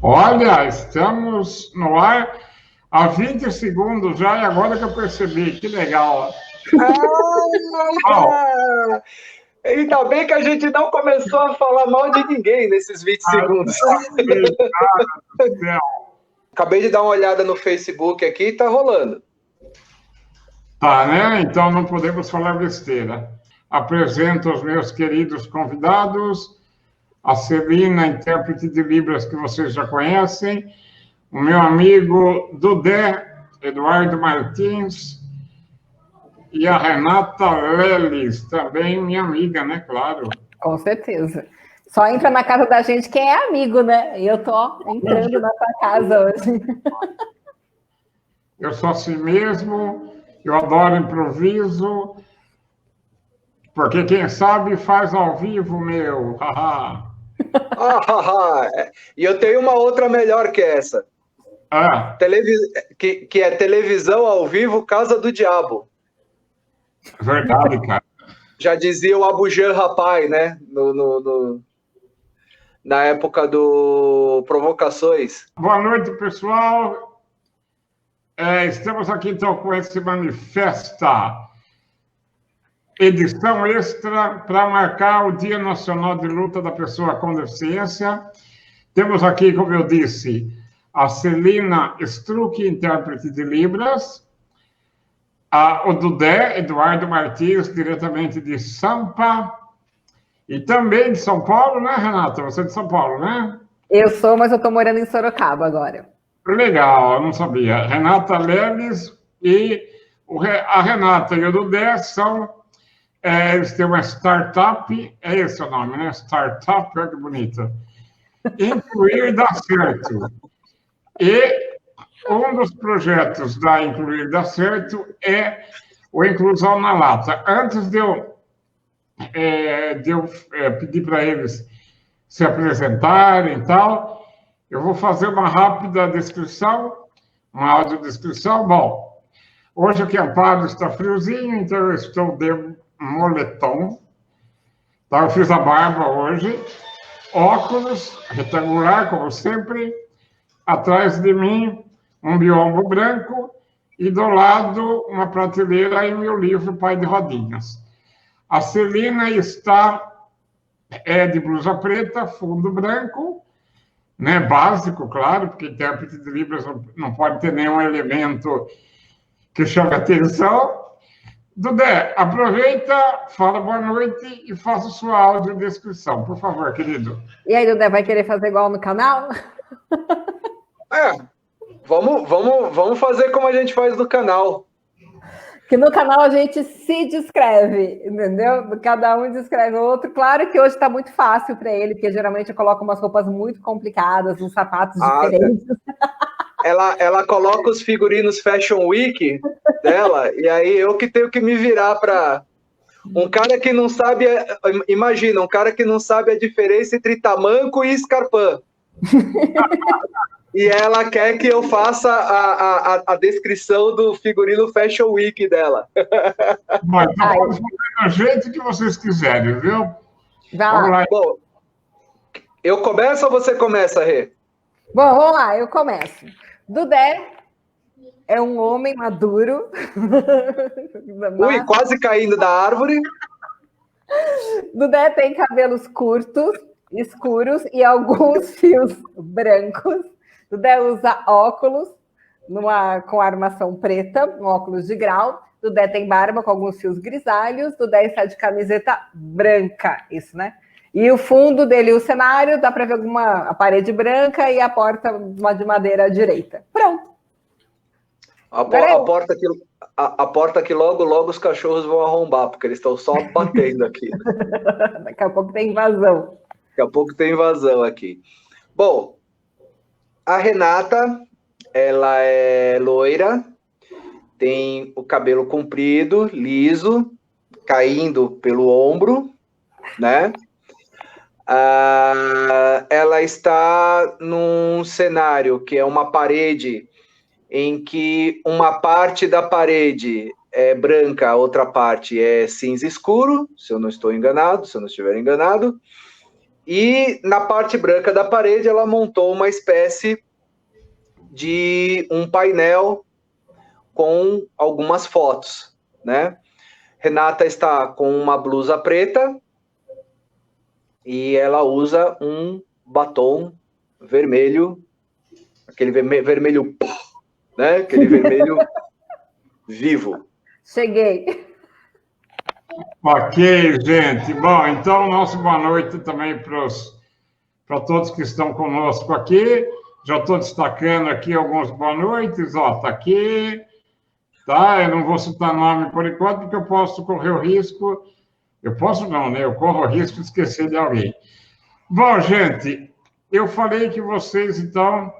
Olha, estamos no ar há 20 segundos já, e agora que eu percebi, que legal. Bom, Ah, ainda bem que a gente não começou a falar mal de ninguém nesses 20 segundos. do céu. Acabei de dar uma olhada no Facebook aqui e tá rolando. Tá, né? Então não podemos falar besteira. Apresento os meus queridos convidados, a Celina, intérprete de Libras que vocês já conhecem, o meu amigo Dudé, Eduardo Martins, e a Renata Leles, também minha amiga, né? Claro. Com certeza. Só entra na casa da gente quem é amigo, né? E eu tô entrando na tua casa hoje. Eu sou assim mesmo, eu adoro improviso, porque quem sabe faz ao vivo, meu. E eu tenho uma outra melhor que essa. Que é televisão ao vivo, Casa do Diabo. Verdade, cara. Já dizia o Abujan Rapaz, né? Na época do Provocações. Boa noite, pessoal. Estamos aqui então com esse Manifesta, edição extra para marcar o Dia Nacional de Luta da Pessoa com Deficiência. Temos aqui, como eu disse, a Celina Struck, intérprete de Libras, o Dudé, Eduardo Martins, diretamente de Sampa, e também de São Paulo, né, Renata? Você é de São Paulo, né? Eu sou, mas eu estou morando em Sorocaba agora. Legal, eu não sabia. Renata Leles e a Renata e o Dudé são... eles têm uma startup, é esse o nome, né? Startup, olha que bonito. Incluir dá certo. E um dos projetos da Incluir dá certo é o Inclusão na Lata. Antes de eu pedir para eles se apresentarem e tal, eu vou fazer uma rápida descrição, uma audiodescrição. Bom, hoje aqui em Amparo está friozinho, então eu estou de moletom. Tá? Eu fiz a barba hoje, óculos retangular, como sempre, atrás de mim um biombo branco e do lado uma prateleira e meu livro Pai de Rodinhas. A Celina está de blusa preta, fundo branco, né, básico, claro, porque intérprete de Libras não pode ter nenhum elemento que chame atenção. Dudé, aproveita, fala boa noite e faça sua audiodescrição, por favor, querido. E aí, Dudé, vai querer fazer igual no canal? Vamos fazer como a gente faz no canal. Que no canal a gente se descreve, entendeu? Cada um descreve o outro. Claro que hoje está muito fácil para ele, porque geralmente eu coloco umas roupas muito complicadas, uns sapatos diferentes. Ela coloca os figurinos Fashion Week dela, e aí eu que tenho que me virar para... Um cara que não sabe... Imagina, um cara que não sabe a diferença entre tamanco e escarpão. E ela quer que eu faça a descrição do figurino Fashion Week dela. Bom, então pode fazer do jeito que vocês quiserem, viu? Vamos lá. Bom, eu começo ou você começa, Rê? Bom, vamos lá, eu começo. Dudé é um homem maduro. Ui, quase caindo da árvore. Dudé tem cabelos curtos, escuros e alguns fios brancos. Dudé usa óculos com armação preta, um óculos de grau. Dudé tem barba com alguns fios grisalhos. Dudé está de camiseta branca, isso, né? E o fundo dele, o cenário, dá para ver a parede branca e a porta de madeira à direita. Pronto. A porta que logo os cachorros vão arrombar, porque eles estão só batendo aqui. Daqui a pouco tem invasão. Daqui a pouco tem invasão aqui. Bom, a Renata, ela é loira, tem o cabelo comprido, liso, caindo pelo ombro, né? Ela está num cenário que é uma parede em que uma parte da parede é branca, a outra parte é cinza escuro, se eu não estou enganado, se eu não estiver enganado, E na parte branca da parede ela montou uma espécie de um painel com algumas fotos, né? Renata está com uma blusa preta e ela usa um batom vermelho, aquele vermelho, né? Aquele vermelho vivo. Cheguei. Ok, gente. Bom, então, nosso boa noite também para todos que estão conosco aqui. Já estou destacando aqui alguns boa noites. Ó, tá aqui, tá? Eu não vou citar nome por enquanto, porque eu posso correr o risco. Eu posso não, né? Eu corro o risco de esquecer de alguém. Bom, gente, eu falei que vocês, então,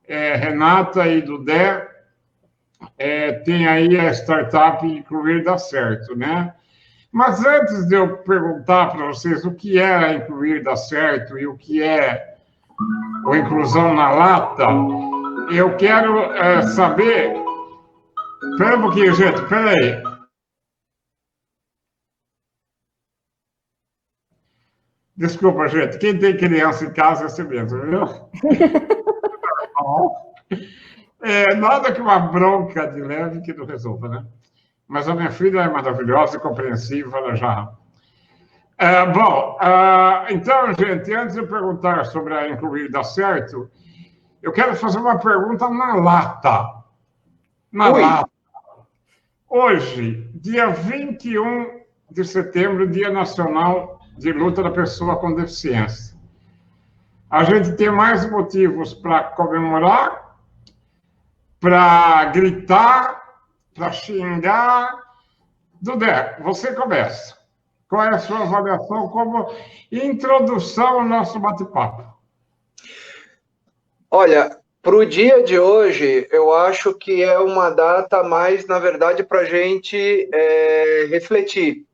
Renata e Dudé, tem aí a startup Incluir Dá Certo, né? Mas antes de eu perguntar para vocês o que é a Incluir Dá Certo e o que é o Inclusão na Lata, eu quero saber... Espera um pouquinho, gente, espera aí. Desculpa, gente, quem tem criança em casa é assim mesmo, viu? Nada que uma bronca de leve que não resolva, né? Mas a minha filha é maravilhosa e compreensiva, ela já... Bom, então, gente, antes de eu perguntar sobre a Incluir Dá Certo, eu quero fazer uma pergunta na lata. Na lata. Hoje, dia 21 de setembro, Dia Nacional de Luta da Pessoa com Deficiência. A gente tem mais motivos para comemorar, para gritar, para xingar. Dudé, você começa. Qual é a sua avaliação como introdução ao nosso bate-papo? Olha, para o dia de hoje, eu acho que é uma data mais, na verdade, para a gente refletir,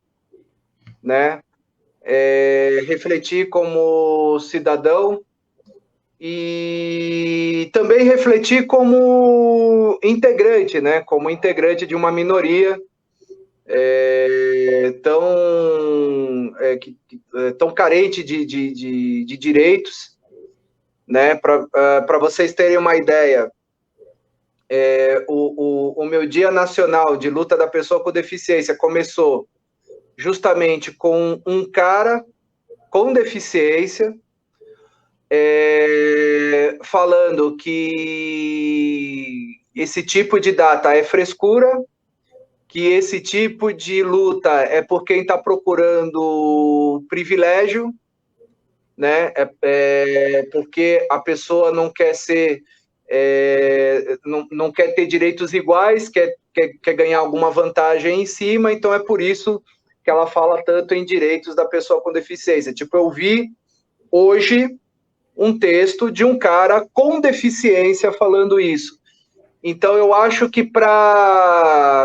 né? Refletir como cidadão e também refletir como integrante, né? Como integrante de uma minoria tão carente de direitos, né? Para vocês terem uma ideia, o meu Dia Nacional de Luta da Pessoa com Deficiência começou justamente com um cara com deficiência falando que esse tipo de data é frescura, que esse tipo de luta é por quem está procurando privilégio, né? Porque a pessoa não quer ser, não quer ter direitos iguais, quer ganhar alguma vantagem em cima, então é por isso que ela fala tanto em direitos da pessoa com deficiência. Tipo, eu vi hoje um texto de um cara com deficiência falando isso. Então, eu acho que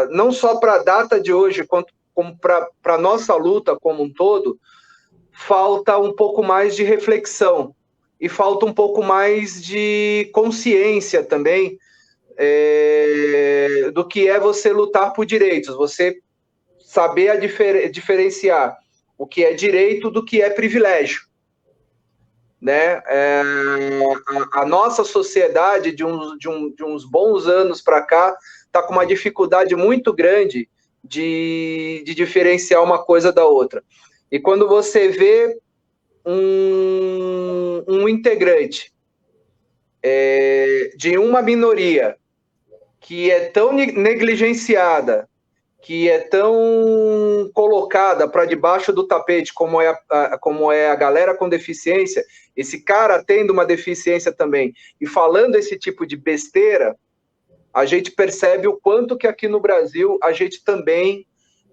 não só para a data de hoje, como para a nossa luta como um todo, falta um pouco mais de reflexão e falta um pouco mais de consciência também do que é você lutar por direitos, você saber diferenciar o que é direito do que é privilégio. Né? A nossa sociedade, de uns bons anos para cá, está com uma dificuldade muito grande de diferenciar uma coisa da outra. E quando você vê um integrante de uma minoria que é tão negligenciada, que é tão colocada para debaixo do tapete como é a galera com deficiência, esse cara tendo uma deficiência também, e falando esse tipo de besteira, a gente percebe o quanto que aqui no Brasil a gente também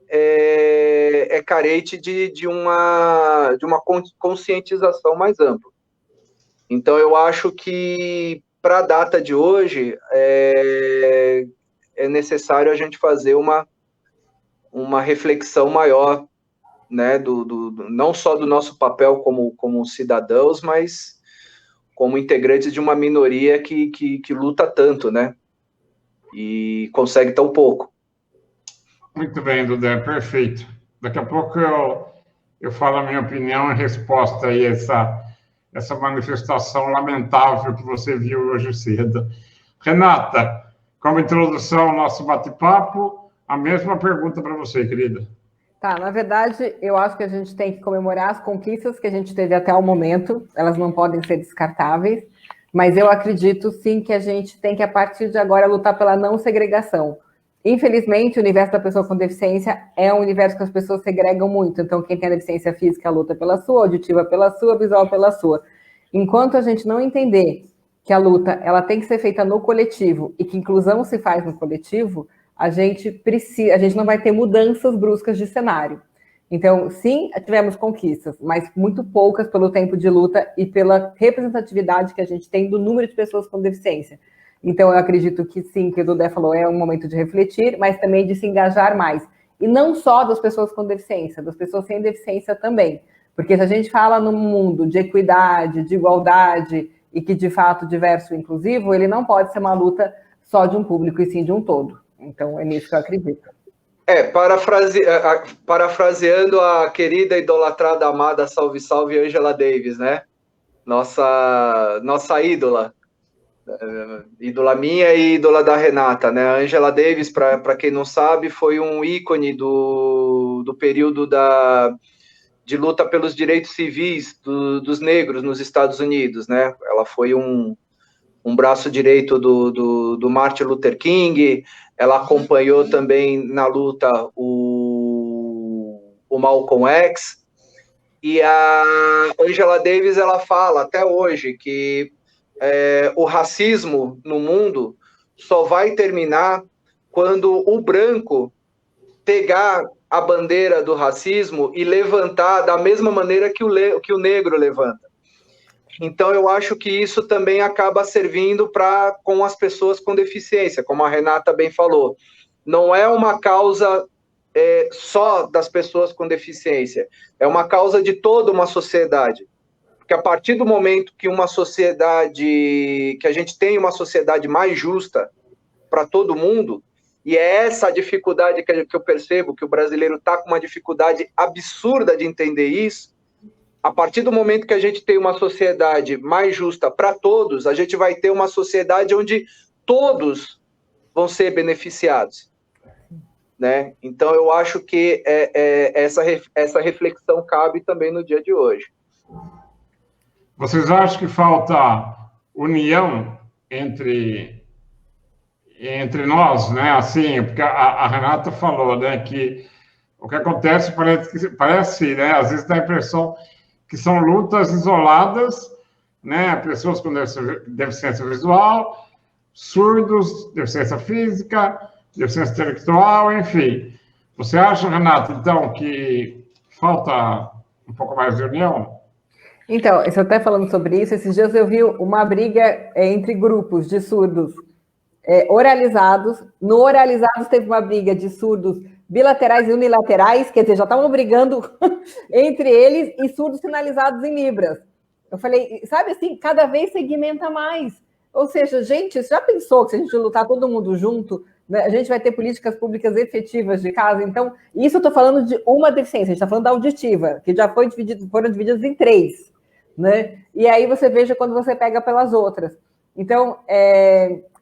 é carente de uma conscientização mais ampla. Então, eu acho que, para a data de hoje, é necessário a gente fazer uma reflexão maior, né, não só do nosso papel como cidadãos, mas como integrantes de uma minoria que luta tanto, né, e consegue tão pouco. Muito bem, Dudé, perfeito. Daqui a pouco eu falo a minha opinião em resposta aí a essa manifestação lamentável que você viu hoje cedo. Renata, como introdução ao nosso bate-papo, a mesma pergunta para você, querida. Tá, na verdade, eu acho que a gente tem que comemorar as conquistas que a gente teve até o momento, elas não podem ser descartáveis, mas eu acredito sim que a gente tem que, a partir de agora, lutar pela não segregação. Infelizmente, o universo da pessoa com deficiência é um universo que as pessoas segregam muito, então quem tem a deficiência física luta pela sua, auditiva pela sua, visual pela sua. Enquanto a gente não entender que a luta ela tem que ser feita no coletivo e que inclusão se faz no coletivo, a gente não vai ter mudanças bruscas de cenário. Então, sim, tivemos conquistas, mas muito poucas pelo tempo de luta e pela representatividade que a gente tem do número de pessoas com deficiência. Então, eu acredito que sim, que o Dudé falou, é um momento de refletir, mas também de se engajar mais. E não só das pessoas com deficiência, das pessoas sem deficiência também. Porque se a gente fala num mundo de equidade, de igualdade, e que, de fato, diverso e inclusivo, ele não pode ser uma luta só de um público, e sim de um todo. Então, é nisso que eu acredito. Parafraseando a querida, idolatrada, amada, salve, salve, Angela Davis, né? Nossa ídola. Ídola minha e ídola da Renata, né? A Angela Davis, para quem não sabe, foi um ícone do período de luta pelos direitos civis dos negros nos Estados Unidos, né? Ela foi um braço direito do Martin Luther King, ela acompanhou também na luta o Malcolm X, e a Angela Davis, ela fala até hoje que o racismo no mundo só vai terminar quando o branco pegar a bandeira do racismo e levantar da mesma maneira que o negro levanta. Então, eu acho que isso também acaba servindo com as pessoas com deficiência, como a Renata bem falou. Não é uma causa só das pessoas com deficiência, é uma causa de toda uma sociedade. Porque a partir do momento que a gente tem uma sociedade mais justa para todo mundo, e é essa a dificuldade que eu percebo, que o brasileiro está com uma dificuldade absurda de entender isso. A partir do momento que a gente tem uma sociedade mais justa para todos, a gente vai ter uma sociedade onde todos vão ser beneficiados, né? Então, eu acho que essa reflexão cabe também no dia de hoje. Vocês acham que falta união entre nós, né? Assim, porque a Renata falou, né, que o que acontece parece, né, às vezes dá a impressão que são lutas isoladas, né? Pessoas com deficiência visual, surdos, deficiência física, deficiência intelectual, enfim. Você acha, Renata, então, que falta um pouco mais de união? Então, você até falando sobre isso, esses dias eu vi uma briga entre grupos de surdos oralizados. No oralizados teve uma briga de surdos bilaterais e unilaterais, quer dizer, já estavam brigando entre eles, e surdos sinalizados em libras. Eu falei, sabe assim, cada vez segmenta mais. Ou seja, gente, você já pensou que se a gente lutar todo mundo junto, né, a gente vai ter políticas públicas efetivas de casa? Então, isso eu estou falando de uma deficiência, a gente está falando da auditiva, que já foram divididas em 3. Né? E aí você veja quando você pega pelas outras. Então,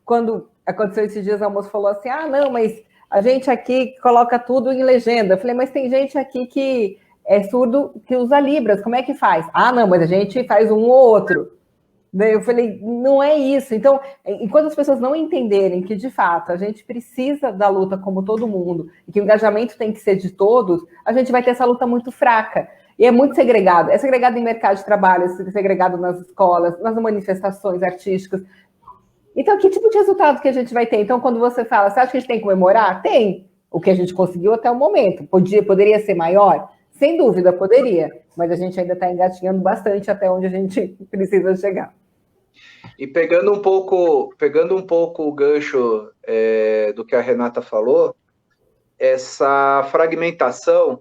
quando aconteceu esses dias, a moça falou assim, não, mas a gente aqui coloca tudo em legenda. Eu falei, mas tem gente aqui que é surdo que usa Libras, como é que faz? Não, mas a gente faz um ou outro. Eu falei, não é isso. Então, enquanto as pessoas não entenderem que, de fato, a gente precisa da luta como todo mundo, e que o engajamento tem que ser de todos, a gente vai ter essa luta muito fraca. E é muito segregado. É segregado em mercado de trabalho, é segregado nas escolas, nas manifestações artísticas. Então, que tipo de resultado que a gente vai ter? Então, quando você fala, você acha que a gente tem que comemorar? Tem. O que a gente conseguiu até o momento. Poderia ser maior? Sem dúvida, poderia. Mas a gente ainda está engatinhando bastante até onde a gente precisa chegar. E pegando um pouco o gancho do que a Renata falou, essa fragmentação,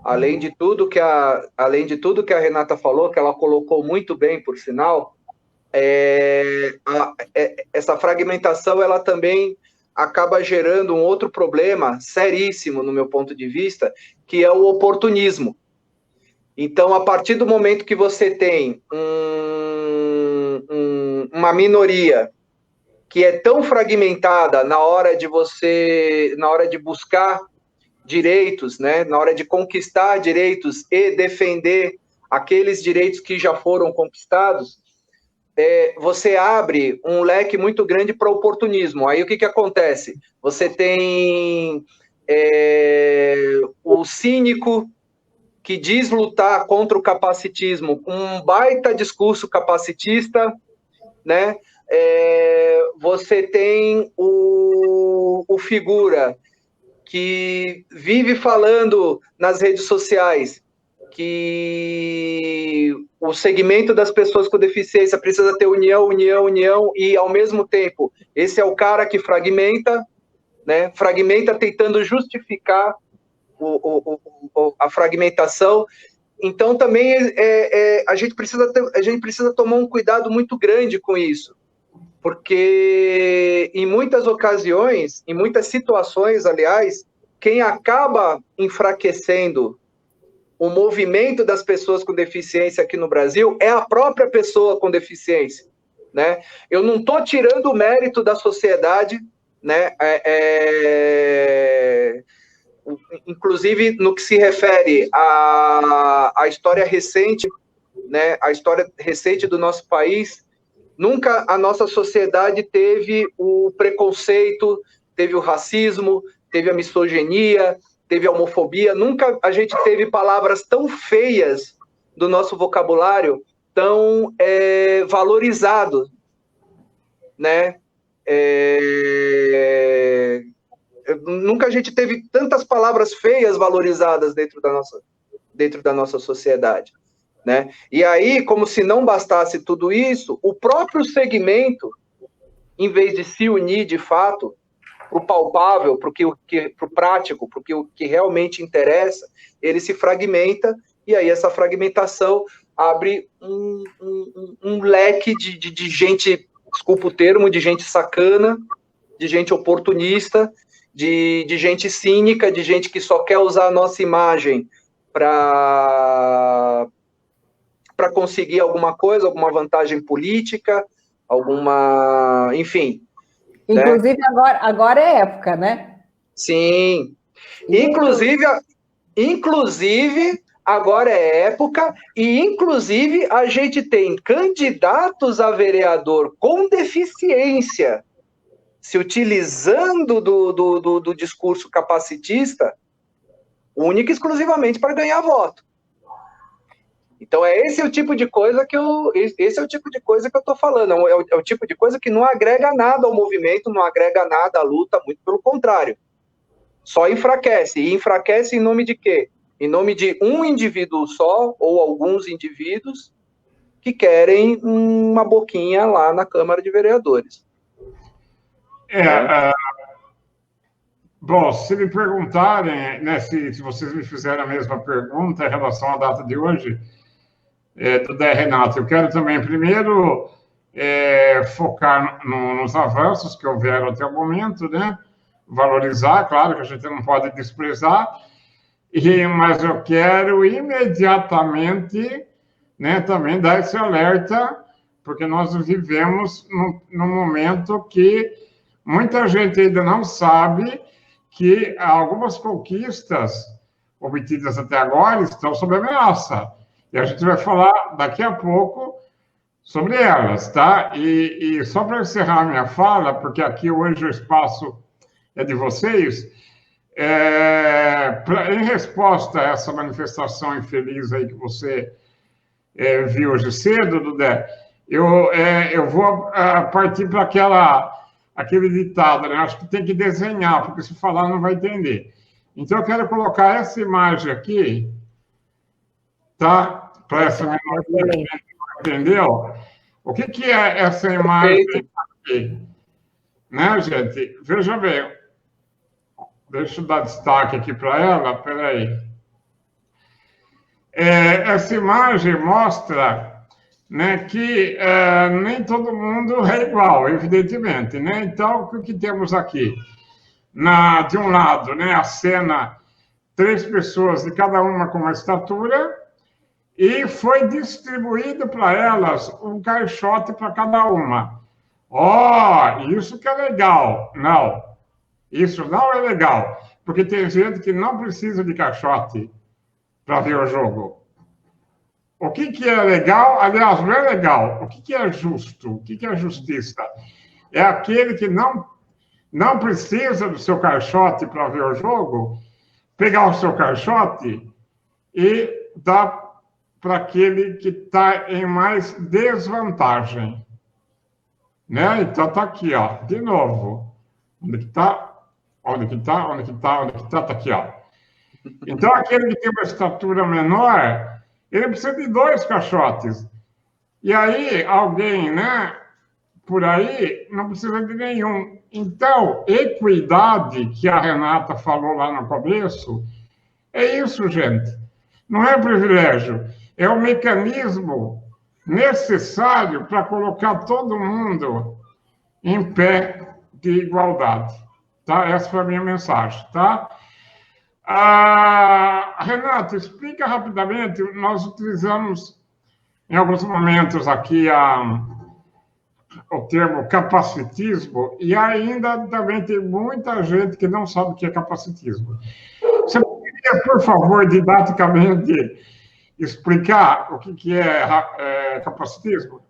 além de tudo que a Renata falou, que ela colocou muito bem, por sinal, essa fragmentação, ela também acaba gerando um outro problema seríssimo, no meu ponto de vista, que é o oportunismo. Então, a partir do momento que você tem uma minoria que é tão fragmentada na hora de buscar direitos, né, na hora de conquistar direitos e defender aqueles direitos que já foram conquistados, você abre um leque muito grande para oportunismo. Aí o que acontece? Você tem o cínico que diz lutar contra o capacitismo, um baita discurso capacitista, né? Você tem o figura que vive falando nas redes sociais que o segmento das pessoas com deficiência precisa ter união, e ao mesmo tempo, esse é o cara que fragmenta, né? Fragmenta tentando justificar a fragmentação. Então, também a gente precisa tomar um cuidado muito grande com isso, porque em muitas ocasiões, em muitas situações, aliás, quem acaba enfraquecendo o movimento das pessoas com deficiência aqui no Brasil é a própria pessoa com deficiência, né? Eu não estou tirando o mérito da sociedade, né? Inclusive no que se refere à história recente, né? A história recente do nosso país, nunca a nossa sociedade teve o preconceito, teve o racismo, teve a misoginia, teve a homofobia, nunca a gente teve palavras tão feias do nosso vocabulário, tão valorizado, né? Nunca a gente teve tantas palavras feias valorizadas dentro da nossa sociedade, né? E aí, como se não bastasse tudo isso, o próprio segmento, em vez de se unir de fato para o palpável, para o prático, para o que realmente interessa, ele se fragmenta, e aí essa fragmentação abre um leque de gente, desculpa o termo, de gente sacana, de gente oportunista, de gente cínica, de gente que só quer usar a nossa imagem para conseguir alguma coisa, alguma vantagem política, enfim. Inclusive, né? agora é época, né? Sim. Inclusive, agora é época, e inclusive a gente tem candidatos a vereador com deficiência se utilizando do discurso capacitista única e exclusivamente para ganhar voto. Então, esse é o tipo de coisa que eu estou falando. É o tipo de coisa que não agrega nada ao movimento, não agrega nada à luta, muito pelo contrário. Só enfraquece. E enfraquece em nome de quê? Em nome de um indivíduo só, ou alguns indivíduos, que querem uma boquinha lá na Câmara de Vereadores. Bom, se me perguntarem, né, se vocês me fizerem a mesma pergunta em relação à data de hoje, do Dé Renato, eu quero também, primeiro, focar nos avanços que houveram até o momento, né? Valorizar, claro que a gente não pode desprezar, mas eu quero imediatamente, né, também dar esse alerta, porque nós vivemos num momento que muita gente ainda não sabe que algumas conquistas obtidas até agora estão sob ameaça. E a gente vai falar daqui a pouco sobre elas, tá? E só para encerrar a minha fala, porque aqui hoje o espaço é de vocês, em resposta a essa manifestação infeliz aí que você viu hoje cedo, Dudé, eu vou partir para aquele ditado, né? Acho que tem que desenhar, porque se falar não vai entender. Então, eu quero colocar essa imagem aqui, tá? Para essa minoria, entendeu? O que é essa imagem aqui? Né, gente? Veja bem. Deixa eu dar destaque aqui para ela, peraí. Essa imagem mostra, né, que nem todo mundo é igual, evidentemente, né? Então, o que temos aqui? De um lado, né, a cena, 3 pessoas de cada uma com uma estatura, e foi distribuído para elas um caixote para cada uma. Isso que é legal. Não, isso não é legal, porque tem gente que não precisa de caixote para ver o jogo. O que é legal? Aliás, não é legal. O que é justo? O que é justiça? É aquele que não precisa do seu caixote para ver o jogo, pegar o seu caixote e dar para aquele que está em mais desvantagem. Né? Então, está aqui, ó, de novo. Onde que está? Onde que está? Onde que está? Onde que está? Está aqui, ó. Então, aquele que tem uma estatura menor, ele precisa de 2 caixotes. E aí, alguém, né, por aí, não precisa de nenhum. Então, equidade, que a Renata falou lá no começo, é isso, gente. Não é privilégio, é o mecanismo necessário para colocar todo mundo em pé de igualdade. Tá? Essa foi a minha mensagem, tá? Renato, explica rapidamente. Nós utilizamos em alguns momentos aqui o termo capacitismo, e ainda também tem muita gente que não sabe o que é capacitismo. Você poderia, por favor, didaticamente explicar o que é capacitismo?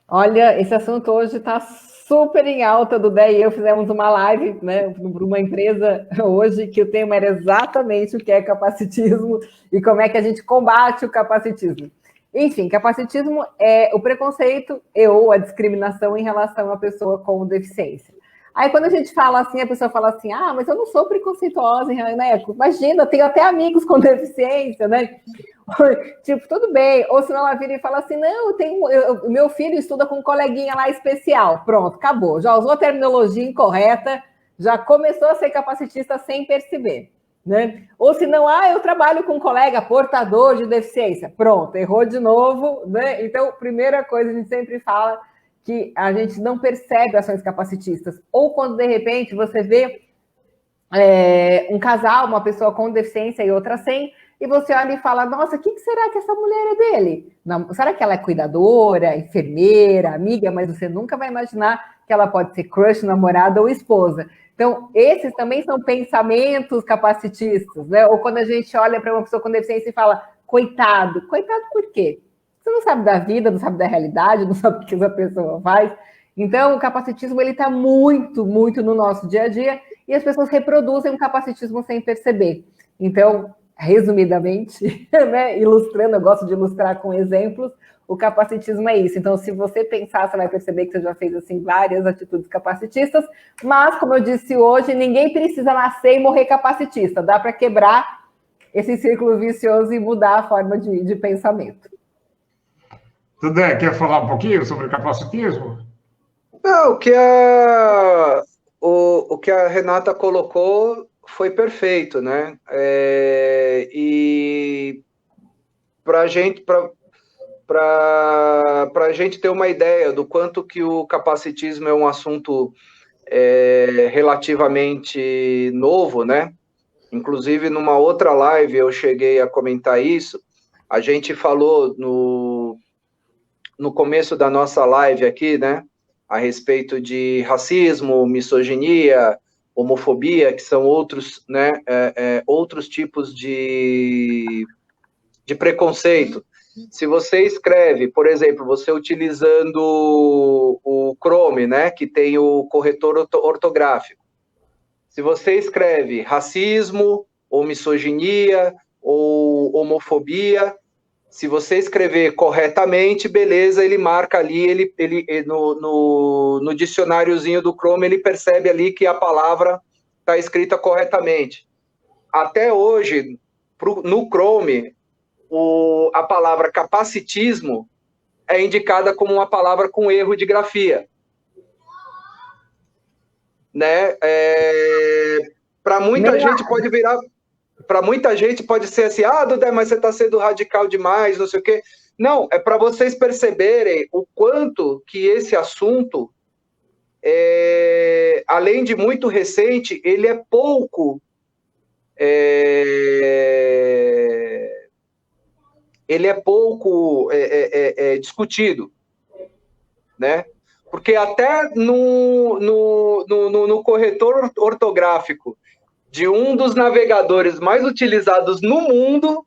Olha, esse assunto hoje está super em alta. Do Dé e eu fizemos uma live, né, para uma empresa hoje, que o tema era exatamente o que é capacitismo e como é que a gente combate o capacitismo. Enfim, capacitismo é o preconceito ou a discriminação em relação à pessoa com deficiência. Aí, quando a gente fala assim, a pessoa fala assim, mas eu não sou preconceituosa, né? Imagina, eu tenho até amigos com deficiência, né? Tipo, tudo bem. Ou senão ela vira e fala assim, não, meu filho estuda com um coleguinha lá especial. Pronto, acabou. Já usou a terminologia incorreta, já começou a ser capacitista sem perceber. Né? Ou se não, eu trabalho com um colega portador de deficiência. Pronto, errou de novo. Né? Então, primeira coisa, a gente sempre fala que a gente não percebe ações capacitistas. Ou quando, de repente, você vê um casal, uma pessoa com deficiência e outra sem, e você olha e fala, nossa, o que será que essa mulher é dele? Não, será que ela é cuidadora, enfermeira, amiga? Mas você nunca vai imaginar que ela pode ser crush, namorada ou esposa. Então, esses também são pensamentos capacitistas, né? Ou quando a gente olha para uma pessoa com deficiência e fala, coitado. Coitado por quê? Você não sabe da vida, não sabe da realidade, não sabe o que essa pessoa faz. Então, o capacitismo está muito, muito no nosso dia a dia e as pessoas reproduzem o capacitismo sem perceber. Então, resumidamente, né, ilustrando, eu gosto de ilustrar com exemplos, o capacitismo é isso. Então, se você pensar, você vai perceber que você já fez assim, várias atitudes capacitistas, mas, como eu disse hoje, ninguém precisa nascer e morrer capacitista. Dá para quebrar esse círculo vicioso e mudar a forma de pensamento. Tudé, quer falar um pouquinho sobre capacitismo? Não, o que a Renata colocou foi perfeito, né? E para a gente ter uma ideia do quanto que o capacitismo é um assunto relativamente novo, né? Inclusive, numa outra live eu cheguei a comentar isso. A gente falou no começo da nossa live aqui, né? A respeito de racismo, misoginia, homofobia, que são outros, né, outros tipos de preconceito. Se você escreve, por exemplo, você utilizando o Chrome, né, que tem o corretor ortográfico, se você escreve racismo, ou misoginia, ou homofobia, se você escrever corretamente, beleza, ele marca ali, no dicionáriozinho do Chrome, ele percebe ali que a palavra está escrita corretamente. Até hoje, no Chrome, a palavra capacitismo é indicada como uma palavra com erro de grafia. Né? Para muita gente pode virar... Para muita gente pode ser assim, Dudé, mas você está sendo radical demais, não sei o quê. Não, é para vocês perceberem o quanto que esse assunto, além de muito recente, ele é pouco ele é pouco discutido, né? Porque até no corretor ortográfico de um dos navegadores mais utilizados no mundo,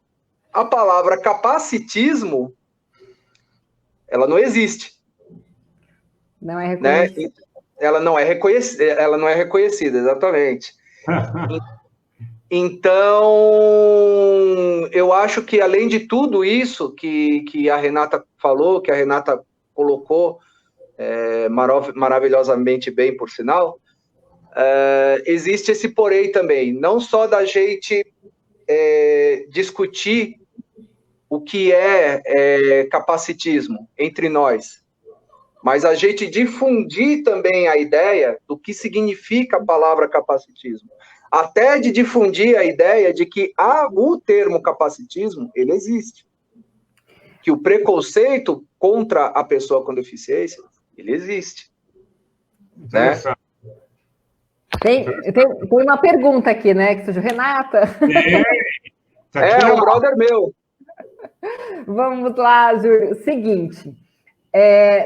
a palavra capacitismo, ela não existe. Não é reconhecida. Né? Ela não é reconhecida, exatamente. Então, eu acho que, além de tudo isso que a Renata falou, que a Renata colocou maravilhosamente bem, por sinal, existe esse porém também, não só da gente discutir o que é capacitismo entre nós, mas a gente difundir também a ideia do que significa a palavra capacitismo, até de difundir a ideia de que o termo capacitismo, ele existe, que o preconceito contra a pessoa com deficiência, ele existe. Né? Tem uma pergunta aqui, né, que surgiu. Renata? É um brother meu. Vamos lá, Júlio. Seguinte,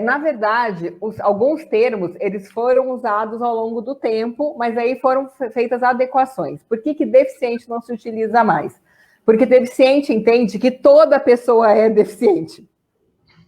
na verdade, alguns termos, eles foram usados ao longo do tempo, mas aí foram feitas adequações. Por que deficiente não se utiliza mais? Porque deficiente entende que toda pessoa é deficiente,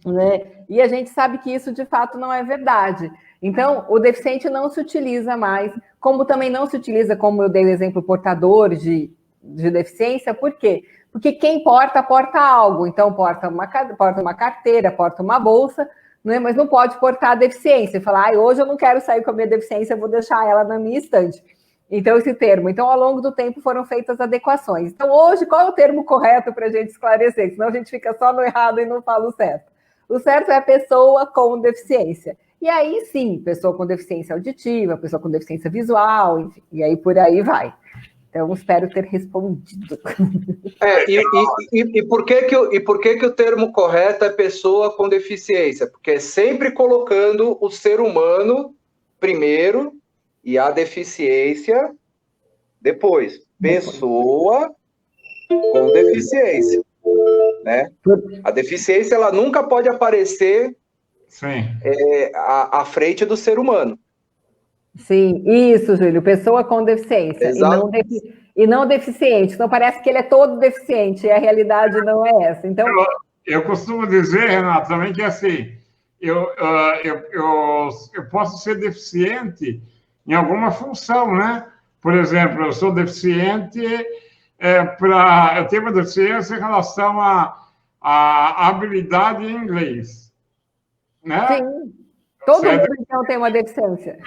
né? E a gente sabe que isso, de fato, não é verdade. Então, o deficiente não se utiliza mais, como também não se utiliza, como eu dei o exemplo, portador de deficiência. Por quê? Porque quem porta algo. Então, porta uma carteira, porta uma bolsa, né? Mas não pode portar a deficiência. E falar, hoje eu não quero sair com a minha deficiência, eu vou deixar ela na minha estante. Então, esse termo. Então, ao longo do tempo, foram feitas adequações. Então, hoje, qual é o termo correto para a gente esclarecer? Senão a gente fica só no errado e não fala o certo. O certo é pessoa com deficiência. E aí, sim, pessoa com deficiência auditiva, pessoa com deficiência visual, enfim, e aí por aí vai. Então, espero ter respondido. E por que o termo correto é pessoa com deficiência? Porque é sempre colocando o ser humano primeiro e a deficiência depois. Pessoa com deficiência. Né? A deficiência, ela nunca pode aparecer à frente do ser humano. Sim, isso, Júlio, pessoa com deficiência e não deficiente. Então parece que ele é todo deficiente e a realidade não é essa. Então, eu costumo dizer, Renato, também que assim, eu posso ser deficiente em alguma função, né? Por exemplo, eu sou deficiente eu tenho uma deficiência em relação à habilidade em inglês, né? Sim. Todo mundo, então, tem uma deficiência.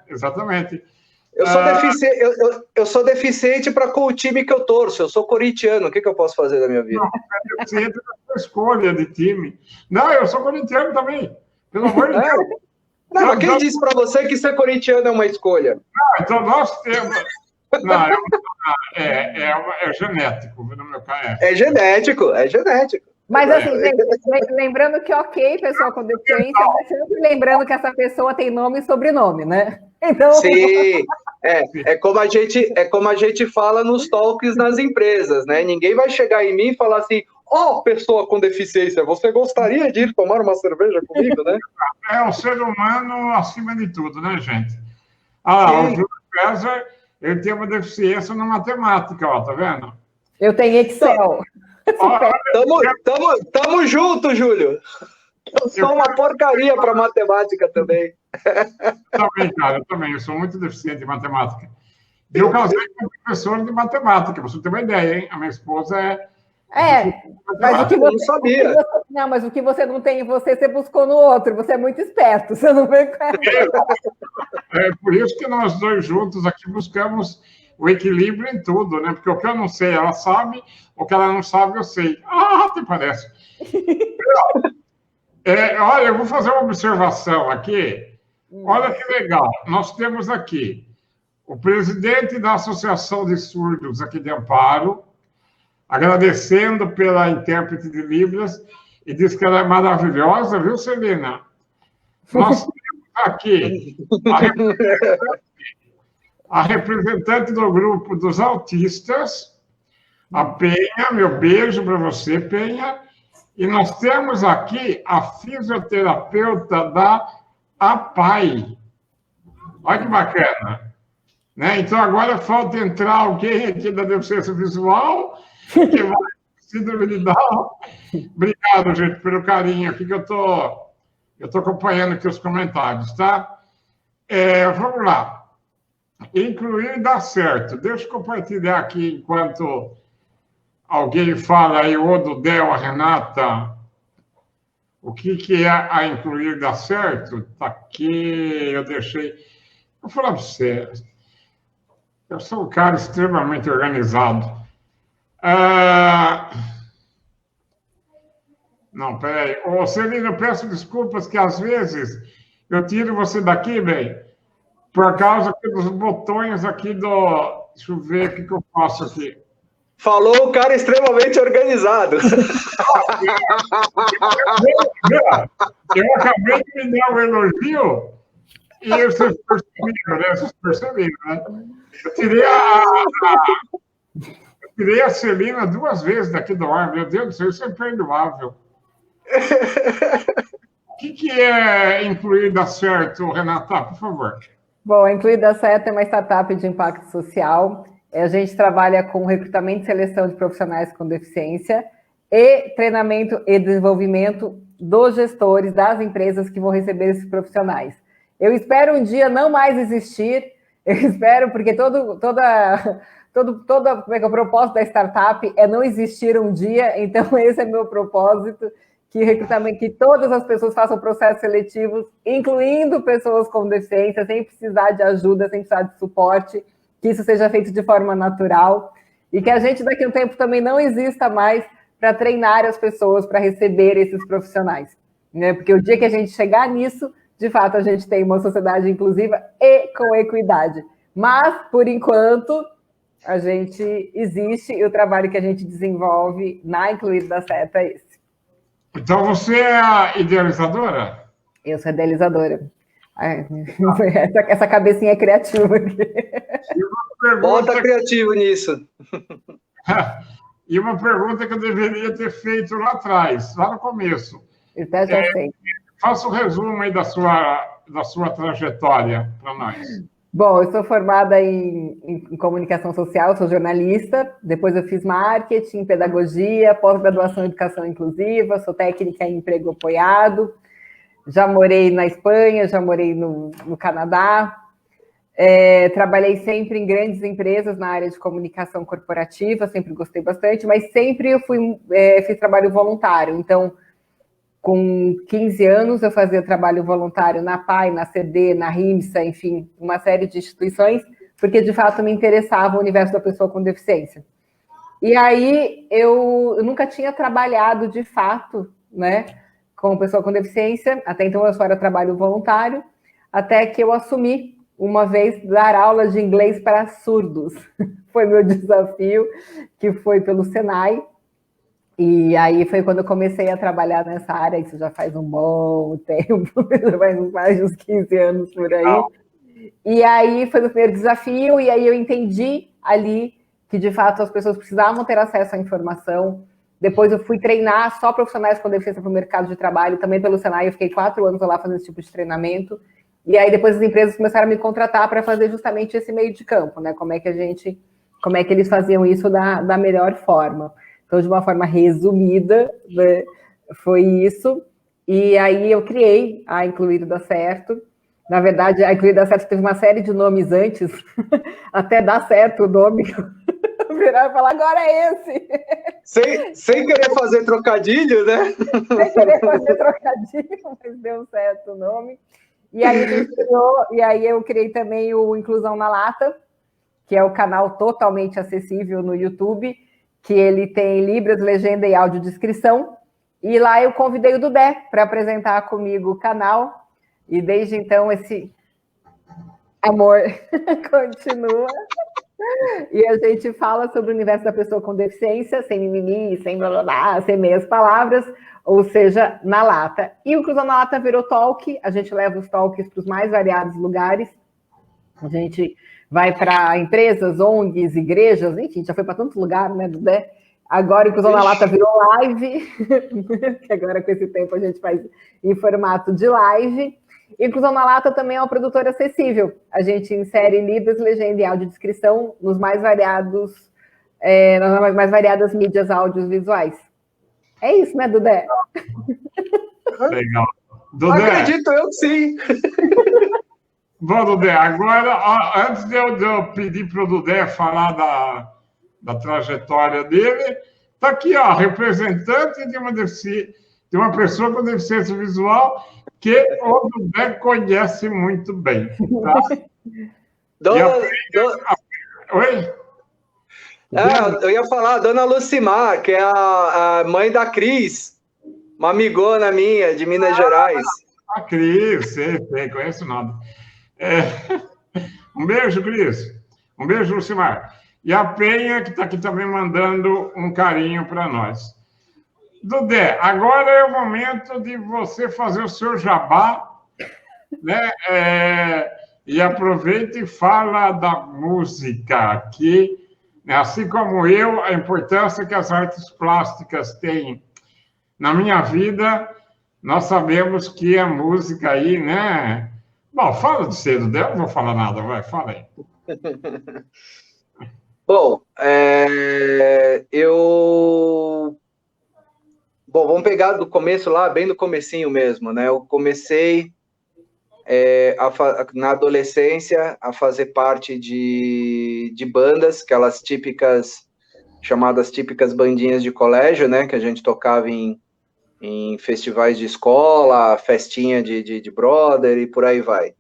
Exatamente. Eu sou deficiente com o time que eu torço. Eu sou corintiano. O que eu posso fazer da minha vida? Não, é deficiente da sua escolha de time. Não, eu sou corintiano também. Pelo amor de Deus. Não, mas quem disse para você que ser corintiano é uma escolha? Não, então nós temos... Não, é genético, no meu caso. É genético. Mas, assim, gente, lembrando que, ok, pessoa com deficiência, mas sempre lembrando que essa pessoa tem nome e sobrenome, né? Então... Sim, é como a gente fala nos talks nas empresas, né? Ninguém vai chegar em mim e falar assim, pessoa com deficiência, você gostaria de ir tomar uma cerveja comigo, né? É o ser humano acima de tudo, né, gente? O Júlio César, ele tem uma deficiência na matemática, tá vendo? Eu tenho Excel. Tamo junto, Júlio. Eu sou uma porcaria para matemática também. Também, cara, eu sou muito deficiente em matemática. Eu casei com um professor de matemática, pra você ter uma ideia, hein? A minha esposa mas o que você não sabia. Mas o que você não tem em você buscou no outro. Você é muito esperto, você não vê. É por isso que nós dois juntos aqui buscamos o equilíbrio em tudo, né? Porque o que eu não sei, ela sabe, o que ela não sabe, eu sei. Até parece. Olha, eu vou fazer uma observação aqui. Olha que legal. Nós temos aqui o presidente da Associação de Surdos aqui de Amparo, agradecendo pela intérprete de Libras, e diz que ela é maravilhosa, viu, Celina? Nós temos aqui a representante do grupo dos autistas, A Penha, meu beijo para você, Penha. E nós temos aqui a fisioterapeuta da APAI. Olha que bacana. Né? Então, agora falta entrar alguém aqui da deficiência visual, que vai síndrome de Down. Obrigado, gente, pelo carinho aqui, que eu tô acompanhando aqui os comentários, tá? Vamos lá. Incluir dá certo. Deixa eu compartilhar aqui enquanto alguém fala aí, ou do Del, a Renata, o que é a incluir dá certo? Tá aqui, eu deixei. Vou falar para você. Eu sou um cara extremamente organizado. Não, peraí. Ô, Celina, eu peço desculpas que às vezes eu tiro você daqui, bem, por causa dos botões aqui do... Deixa eu ver o que eu faço aqui. Falou o cara extremamente organizado. Eu acabei de me dar um elogio e vocês perceberam, né? Eu tirei a Celina 2 vezes daqui do ar. Meu Deus do céu, isso é imperdoável. O que é Incluir dá certo, Renata? Por favor. Bom, Incluir dá certo é uma startup de impacto social. A gente trabalha com recrutamento e seleção de profissionais com deficiência e treinamento e desenvolvimento dos gestores das empresas que vão receber esses profissionais. Eu espero um dia não mais existir, eu espero, porque todo o propósito da startup é não existir um dia, então esse é meu propósito, que todas as pessoas façam processos seletivos, incluindo pessoas com deficiência, sem precisar de ajuda, sem precisar de suporte, que isso seja feito de forma natural, e que a gente daqui a um tempo também não exista mais para treinar as pessoas para receber esses profissionais, né? Porque o dia que a gente chegar nisso, de fato, a gente tem uma sociedade inclusiva e com equidade. Mas, por enquanto, a gente existe e o trabalho que a gente desenvolve na Incluir dá certo é esse. Então, você é a idealizadora? Eu sou idealizadora. Essa cabecinha é criativa aqui. Bota criativo nisso. E uma pergunta que eu deveria ter feito lá atrás, lá no começo. Faça um resumo aí da sua trajetória para nós. Bom, eu sou formada em comunicação social, sou jornalista, depois eu fiz marketing, pedagogia, pós-graduação em educação inclusiva, sou técnica em emprego apoiado, já morei na Espanha, já morei no Canadá, trabalhei sempre em grandes empresas na área de comunicação corporativa, sempre gostei bastante, mas sempre eu fiz trabalho voluntário, então, com 15 anos, eu fazia trabalho voluntário na PAI, na CD, na RIMSA, enfim, uma série de instituições, porque, de fato, me interessava o universo da pessoa com deficiência. E aí, eu nunca tinha trabalhado, de fato, né, com pessoa com deficiência, até então eu só era trabalho voluntário, até que eu assumi, uma vez, dar aula de inglês para surdos. Foi meu desafio, que foi pelo Senai. E aí foi quando eu comecei a trabalhar nessa área, isso já faz um bom tempo, já faz mais de uns 15 anos por aí. E aí foi o primeiro desafio, e aí eu entendi ali que, de fato, as pessoas precisavam ter acesso à informação. Depois eu fui treinar só profissionais com deficiência para o mercado de trabalho, também pelo Senai, eu fiquei 4 anos lá fazendo esse tipo de treinamento. E aí depois as empresas começaram a me contratar para fazer justamente esse meio de campo, né? Como é que eles faziam isso da melhor forma. Então, de uma forma resumida, né, foi isso. E aí eu criei a Incluir dá certo. Na verdade, a Incluir dá certo teve uma série de nomes antes, até dar certo o nome. Virar e falar, agora é esse. Sem querer fazer trocadilho, né? Sem querer fazer trocadilho, mas deu certo o nome. E aí eu criei também o Inclusão na Lata, que é o canal totalmente acessível no YouTube, que ele tem Libras, legenda e audiodescrição, e lá eu convidei o Dudé para apresentar comigo o canal, e desde então esse amor continua, e a gente fala sobre o universo da pessoa com deficiência, sem mimimi, sem blá blá blá, sem meias palavras, ou seja, na lata. E o Inclusão na Lata virou talk, a gente leva os talks para os mais variados lugares, a gente vai para empresas, ONGs, igrejas, enfim, já foi para tanto lugar, né, Dudé? Agora, Inclusão na Lata virou live, que agora com esse tempo a gente faz em formato de live. Inclusão na Lata também é uma produtora acessível. A gente insere livros, legenda e audiodescrição nos mais variados, nas mais variadas mídias audiovisuais. É isso, né, Dudé? Legal. Dudé, acredito eu que sim. Bom, Dudé, agora, antes de eu pedir para o Dudé falar da trajetória dele, está aqui, ó, representante de uma pessoa com deficiência visual que o Dudé conhece muito bem. Tá? Oi? Eu ia falar, dona Lucimar, que é a mãe da Cris, uma amigona minha de Minas Gerais. A Cris, sei, conheço nada. Um beijo, Cris. Um beijo, Lucimar. E a Penha, que está aqui também mandando um carinho para nós. Dudé, agora é o momento de você fazer o seu jabá, né? E aproveita e fala da música, que, assim como eu, a importância que as artes plásticas têm na minha vida, nós sabemos que a música aí, né? Bom, fala de cedo dela, não vou falar nada, vai, fala aí. Bom, Bom, vamos pegar do começo lá, bem do comecinho mesmo, né? Eu comecei na adolescência a fazer parte de bandas, aquelas chamadas típicas bandinhas de colégio, né? Que a gente tocava em festivais de escola, festinha de brother e por aí vai.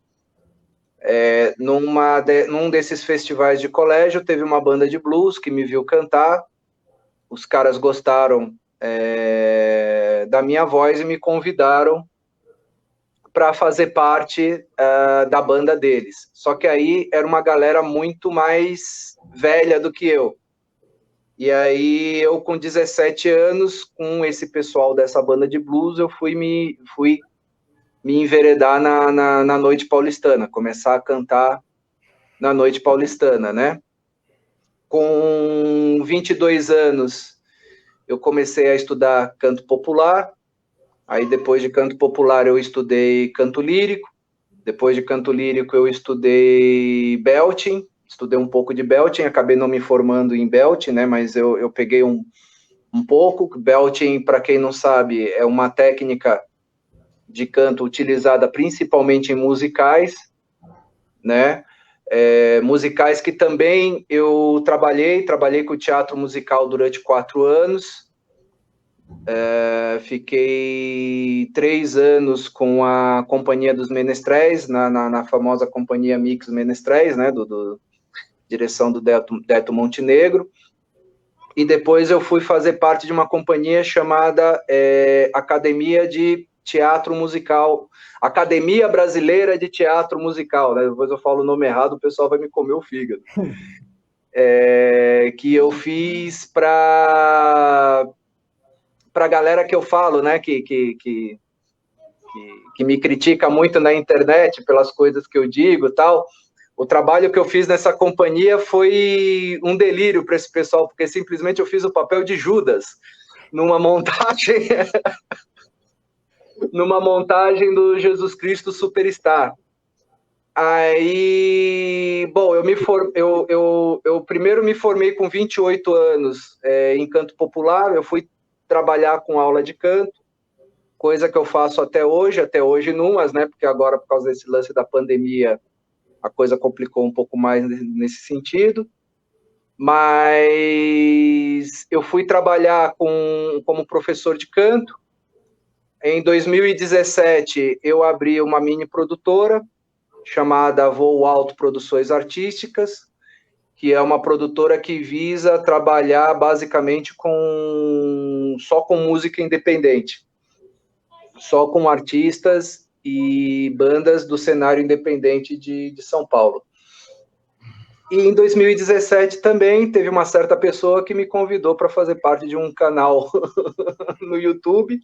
Num desses festivais de colégio, teve uma banda de blues que me viu cantar, os caras gostaram da minha voz e me convidaram para fazer parte da banda deles. Só que aí era uma galera muito mais velha do que eu. E aí eu, com 17 anos, com esse pessoal dessa banda de blues, eu fui me enveredar na noite paulistana, começar a cantar na noite paulistana, né? Com 22 anos, eu comecei a estudar canto popular. Aí, depois de canto popular, eu estudei canto lírico. Depois de canto lírico, eu estudei belting. Estudei um pouco de belting, acabei não me formando em belting, né? Mas eu peguei um pouco. Belting, para quem não sabe, é uma técnica de canto utilizada principalmente em musicais, né? Musicais que também eu trabalhei com teatro musical durante 4 anos. Fiquei 3 anos com a Companhia dos Menestréis, na famosa Companhia Mix Menestréis, né, direção do Deto Montenegro, e depois eu fui fazer parte de uma companhia chamada Academia de Teatro Musical, Academia Brasileira de Teatro Musical, né? Depois eu falo o nome errado, o pessoal vai me comer o fígado. Que eu fiz para a galera que eu falo, né, que me critica muito na internet pelas coisas que eu digo e tal. O trabalho que eu fiz nessa companhia foi um delírio para esse pessoal, porque simplesmente eu fiz o papel de Judas numa montagem do Jesus Cristo Superstar. Aí, bom, eu primeiro me formei com 28 anos em canto popular. Eu fui trabalhar com aula de canto, coisa que eu faço até hoje numas, né, porque agora, por causa desse lance da pandemia, a coisa complicou um pouco mais nesse sentido, mas eu fui trabalhar como professor de canto. Em 2017, eu abri uma mini produtora chamada Voo Alto Produções Artísticas, que é uma produtora que visa trabalhar basicamente só com música independente, só com artistas e bandas do cenário independente de São Paulo. E em 2017 também teve uma certa pessoa que me convidou para fazer parte de um canal no YouTube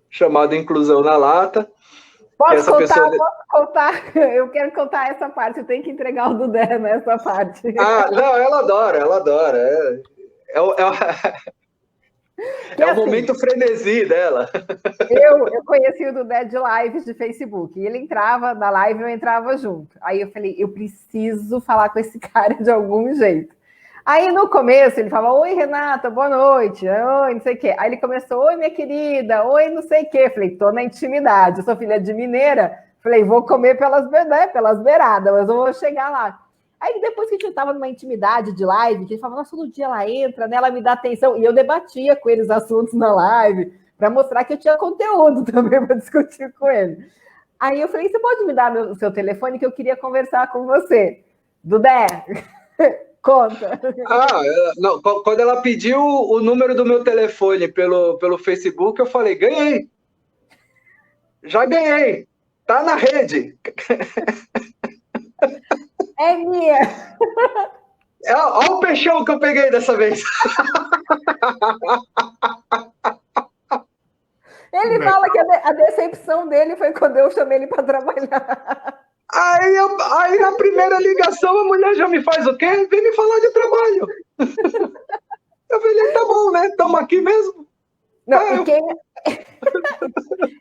chamado Inclusão na Lata, Posso contar? Eu quero contar essa parte, eu tenho que entregar o Dudé nessa parte. Não, ela adora. É o assim, momento frenesi dela. Eu conheci o Dudé de lives de Facebook, e ele entrava na live e eu entrava junto. Aí eu falei, eu preciso falar com esse cara de algum jeito. Aí no começo ele falava, oi Renata, boa noite, oi, não sei o quê. Aí ele começou, oi minha querida, oi não sei o quê. Falei, tô na intimidade, eu sou filha de mineira. Falei, vou comer pelas beiradas, mas eu vou chegar lá. Aí depois que a gente estava numa intimidade de live, que ele falava, nossa, todo dia ela entra, né, ela me dá atenção, e eu debatia com eles assuntos na live, para mostrar que eu tinha conteúdo também para discutir com ele. Aí eu falei, você pode me dar o seu telefone que eu queria conversar com você? Dudé, conta. Não, quando ela pediu o número do meu telefone pelo Facebook, eu falei, ganhei. Já ganhei. Tá na rede. É minha. Olha o peixão que eu peguei dessa vez. Ele fala que a decepção dele foi quando eu chamei ele para trabalhar. Aí na primeira ligação a mulher já me faz o quê? Vem me falar de trabalho. Eu falei, tá bom, né? Estamos aqui mesmo. Não,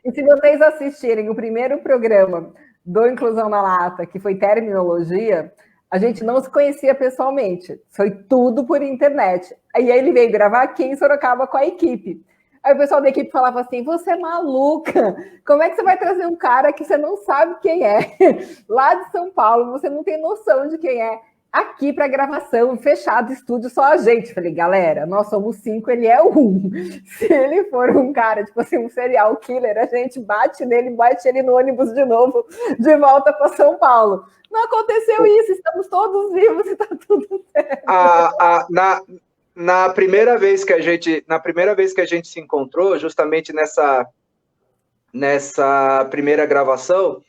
e se vocês assistirem o primeiro programa do Inclusão na Lata, que foi Terminologia, a gente não se conhecia pessoalmente, foi tudo por internet. Aí ele veio gravar aqui em Sorocaba com a equipe. Aí o pessoal da equipe falava assim, você é maluca, como é que você vai trazer um cara que você não sabe quem é? Lá de São Paulo, você não tem noção de quem é. Aqui para gravação, fechado, estúdio, só a gente. Falei, galera, nós somos 5, ele é 1. Se ele for um cara, tipo assim, um serial killer, a gente bate nele, bate ele no ônibus de novo, de volta para São Paulo. Não aconteceu isso, estamos todos vivos e está tudo certo. Na primeira vez que a gente se encontrou, justamente nessa primeira gravação,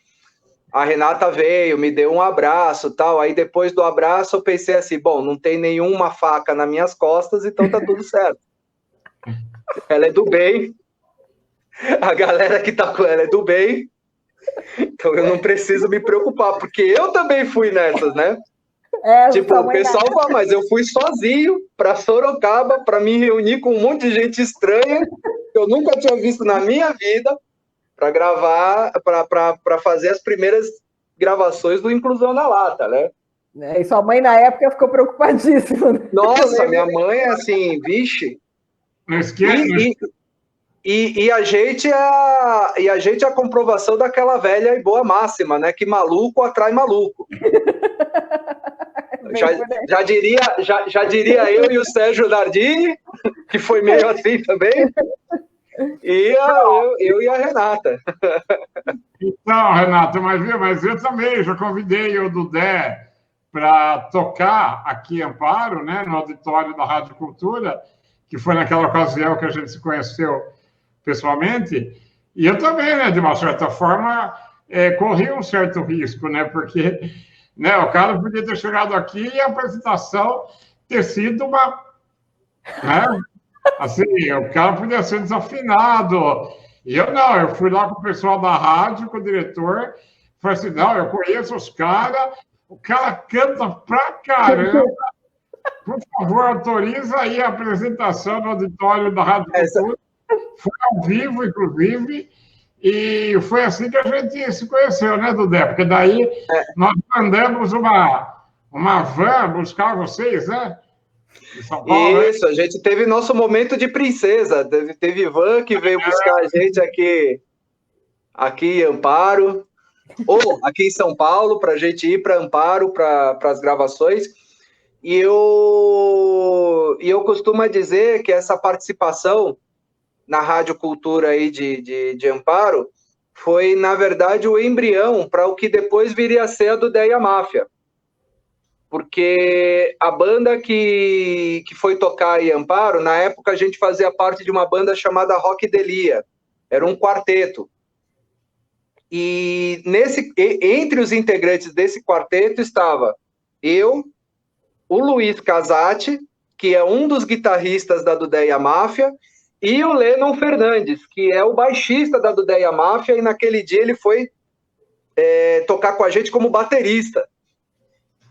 a Renata veio, me deu um abraço, tal. Aí depois do abraço eu pensei assim, bom, não tem nenhuma faca nas minhas costas, então tá tudo certo. Ela é do bem. A galera que tá com ela é do bem. Então eu não preciso me preocupar, porque eu também fui nessas, né? Tipo, o pessoal fala, mas eu fui sozinho para Sorocaba para me reunir com um monte de gente estranha que eu nunca tinha visto na minha vida, para gravar, para fazer as primeiras gravações do Inclusão na Lata, né? E sua mãe, na época, ficou preocupadíssima. Né? Nossa, minha mãe é assim, vixe. Não esquece. E a gente é a comprovação daquela velha e boa máxima, né? Que maluco atrai maluco. Já diria eu e o Sérgio Nardini, que foi meio assim também. E eu e a Renata. Então, Renata, mas eu também já convidei o Dudé para tocar aqui em Amparo, né, no auditório da Rádio Cultura, que foi naquela ocasião que a gente se conheceu pessoalmente. E eu também, né, de uma certa forma, corri um certo risco, né, porque né, o cara podia ter chegado aqui e a apresentação ter sido uma... Né, assim, o cara podia ser desafinado. E eu não, eu fui lá com o pessoal da rádio, com o diretor, falei assim, não, eu conheço os caras, o cara canta pra caramba, por favor, autoriza aí a apresentação no auditório da Rádio Cultura. Foi ao vivo, inclusive, e foi assim que a gente se conheceu, né, Dudé? Porque daí nós mandamos uma van buscar vocês, né? Paulo, isso, né? A gente teve nosso momento de princesa. Teve van que veio buscar a gente aqui em Amparo, ou aqui em São Paulo, para a gente ir para Amparo para as gravações. E eu costumo dizer que essa participação na Rádio Cultura aí de Amparo foi, na verdade, o embrião para o que depois viria a ser a Dudé e a Máfia. Porque a banda que foi tocar em Amparo, na época a gente fazia parte de uma banda chamada Rock Delia, era um quarteto. E entre os integrantes desse quarteto estava eu, o Luiz Casati, que é um dos guitarristas da Dudé e a Máfia, e o Lennon Fernandes, que é o baixista da Dudé e a Máfia, e naquele dia ele foi tocar com a gente como baterista.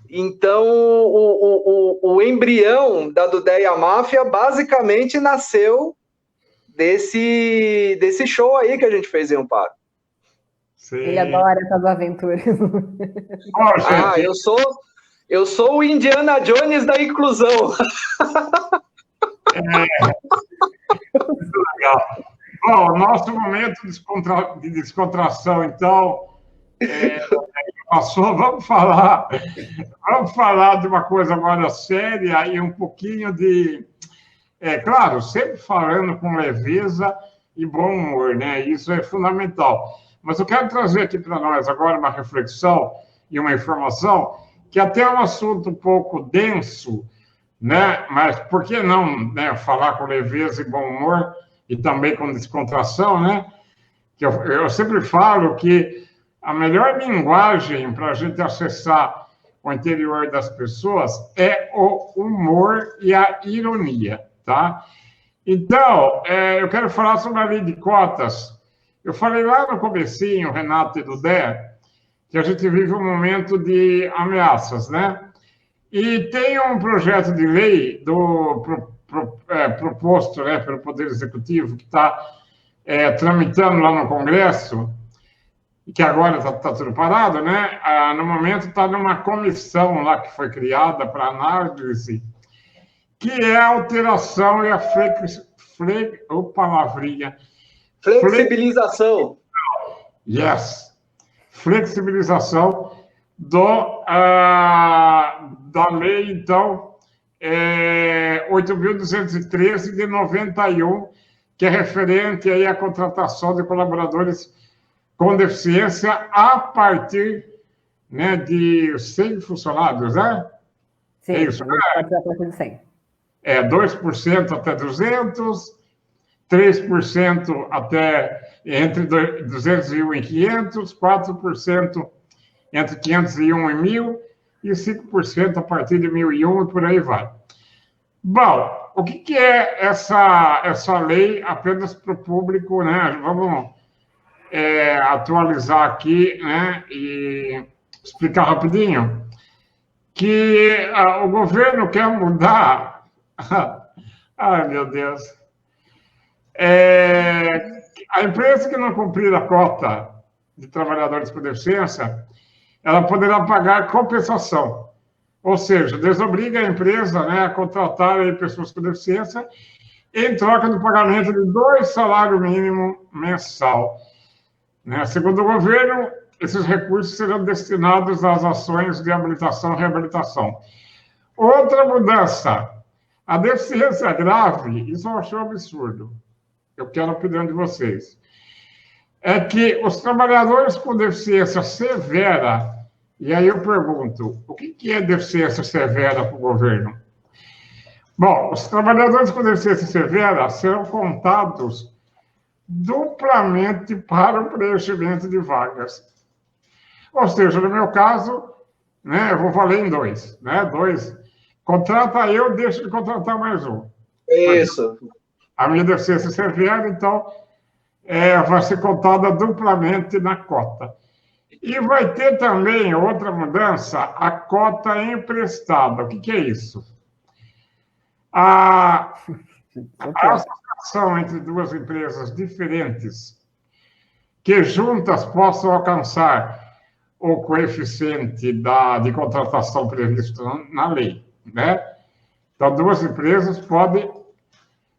Então, o embrião da Dudeia Máfia basicamente nasceu desse show aí que a gente fez em Amparo. Sim. Ele adora essas aventuras. Eu sou o Indiana Jones da inclusão. Muito legal. Bom, nosso momento de descontração, então, passou. Vamos falar de uma coisa agora séria e um pouquinho de... claro, sempre falando com leveza e bom humor, né? Isso é fundamental. Mas eu quero trazer aqui para nós agora uma reflexão e uma informação que até é um assunto um pouco denso, né? Mas por que não, né, falar com leveza e bom humor e também com descontração, né? Que eu sempre falo que a melhor linguagem para a gente acessar o interior das pessoas é o humor e a ironia, tá? Então, eu quero falar sobre a lei de cotas. Eu falei lá no comecinho, Renato e Dudé, que a gente vive um momento de ameaças, né? E tem um projeto de lei proposto, né, pelo Poder Executivo, que está tramitando lá no Congresso, que agora está tudo parado, né? No momento está numa comissão lá que foi criada para análise, que é a alteração e a flexibilização. Yes. Flexibilização da lei, então, 8.213 de 91, que é referente aí à contratação de colaboradores com deficiência a partir, né, de 100 funcionários, né? Sim, é isso, né? Pode ser a partir de 100. 2% até 200, 3% até entre 201 e 500, 4% entre 501 e 1.000 e 5% a partir de 1.001 e por aí vai. Bom, o que é essa lei apenas para o público, né? Vamos atualizar aqui, né? E explicar rapidinho que o governo quer mudar... Ai, meu Deus... a empresa que não cumprir a cota de trabalhadores com deficiência, ela poderá pagar compensação. Ou seja, desobriga a empresa, né, a contratar aí pessoas com deficiência em troca do pagamento de 2 salários mínimos mensal. Né? Segundo o governo, esses recursos serão destinados às ações de habilitação e reabilitação. Outra mudança, a deficiência grave, isso eu achei um absurdo. Eu quero a opinião de vocês. É que os trabalhadores com deficiência severa, e aí eu pergunto, o que é deficiência severa para o governo? Bom, os trabalhadores com deficiência severa serão contados duplamente para o preenchimento de vagas. Ou seja, no meu caso, né, eu vou valer em 2, né? 2. Contrata eu, deixa de contratar mais um. Isso. A minha deficiência severa, então, vai ser contada duplamente na cota. E vai ter também outra mudança, a cota emprestada. O que é isso? A associação entre duas empresas diferentes, que juntas possam alcançar o coeficiente de contratação previsto na lei, né? Então, duas empresas podem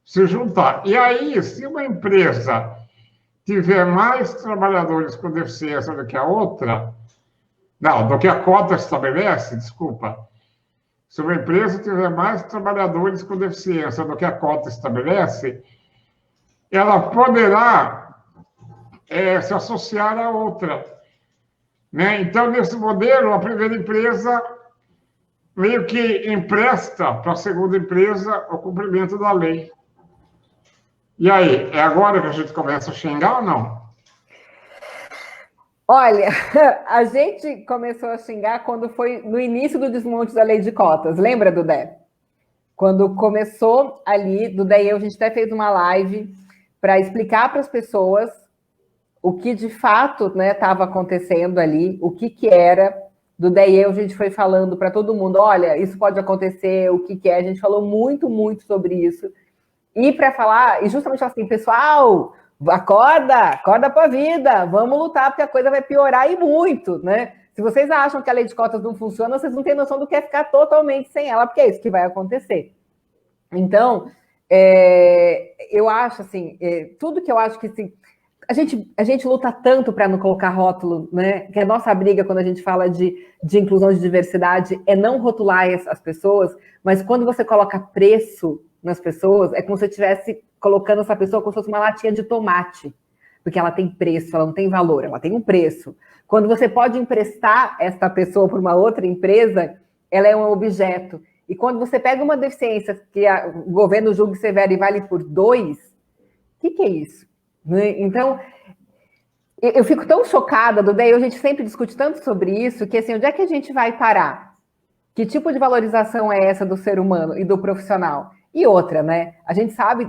se juntar. E aí, se uma empresa tiver mais trabalhadores com deficiência do que a outra, não, do que a cota estabelece, desculpa, se uma empresa tiver mais trabalhadores com deficiência do que a cota estabelece, ela poderá se associar a outra. Né? Então, nesse modelo, a primeira empresa meio que empresta para a segunda empresa o cumprimento da lei. E aí, é agora que a gente começa a xingar ou não? Olha, a gente começou a xingar quando foi no início do desmonte da lei de cotas. Lembra, Dudé? Quando começou ali, Dudé e eu, a gente até fez uma live para explicar para as pessoas o que de fato estava acontecendo ali, o que era. Do DIE a gente foi falando para todo mundo, olha, isso pode acontecer, o que é, a gente falou muito, muito sobre isso. E para falar, e justamente assim, pessoal, acorda para a vida, vamos lutar, porque a coisa vai piorar e muito, né? Se vocês acham que a lei de cotas não funciona, vocês não têm noção do que é ficar totalmente sem ela, porque é isso que vai acontecer. Então, eu acho assim, tudo que eu acho que assim, a gente luta tanto para não colocar rótulo, né? Que a nossa briga quando a gente fala de inclusão de diversidade é não rotular as pessoas, mas quando você coloca preço nas pessoas, é como se você estivesse colocando essa pessoa como se fosse uma latinha de tomate, porque ela tem preço, ela não tem valor, ela tem um preço. Quando você pode emprestar essa pessoa para uma outra empresa, ela é um objeto. E quando você pega uma deficiência que o governo julga severa e vale por 2, o que é isso? Então, eu fico tão chocada, Duda, e a gente sempre discute tanto sobre isso, que assim, onde é que a gente vai parar? Que tipo de valorização é essa do ser humano e do profissional? E outra, né? A gente sabe,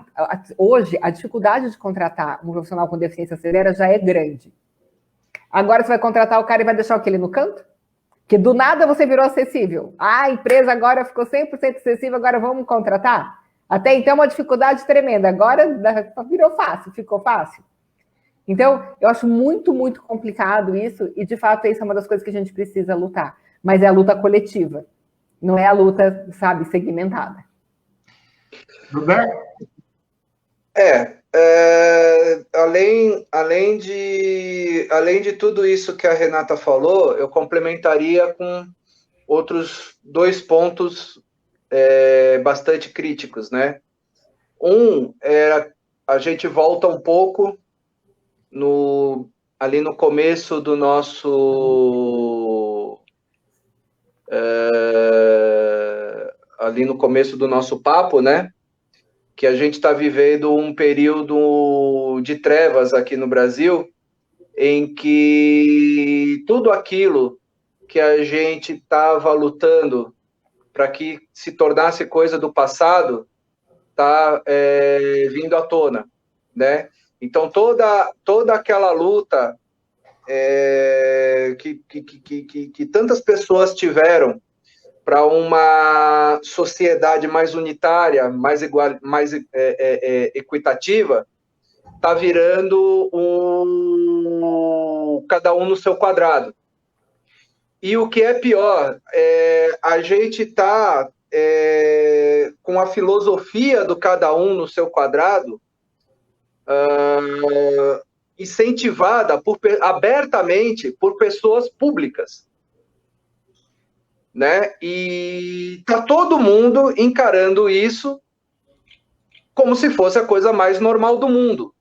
hoje, a dificuldade de contratar um profissional com deficiência severa já é grande. Agora você vai contratar o cara e vai deixar aquele no canto? Que do nada você virou acessível. A empresa agora ficou 100% acessível, agora vamos contratar? Até então, uma dificuldade tremenda. Agora virou fácil, ficou fácil. Então, eu acho muito, muito complicado isso, e de fato, isso é uma das coisas que a gente precisa lutar. Mas é a luta coletiva, não é a luta, sabe, segmentada. Além de tudo isso que a Renata falou, eu complementaria com outros 2 pontos bastante críticos, né? A gente volta um pouco ali no começo do nosso papo, né? Que a gente está vivendo um período de trevas aqui no Brasil, em que tudo aquilo que a gente estava lutando para que se tornasse coisa do passado está vindo à tona, né? Então, toda aquela luta que tantas pessoas tiveram para uma sociedade mais unitária, mais equitativa, está virando cada um no seu quadrado. E o que é pior, a gente está com a filosofia do cada um no seu quadrado incentivada abertamente por pessoas públicas, né? E tá todo mundo encarando isso como se fosse a coisa mais normal do mundo,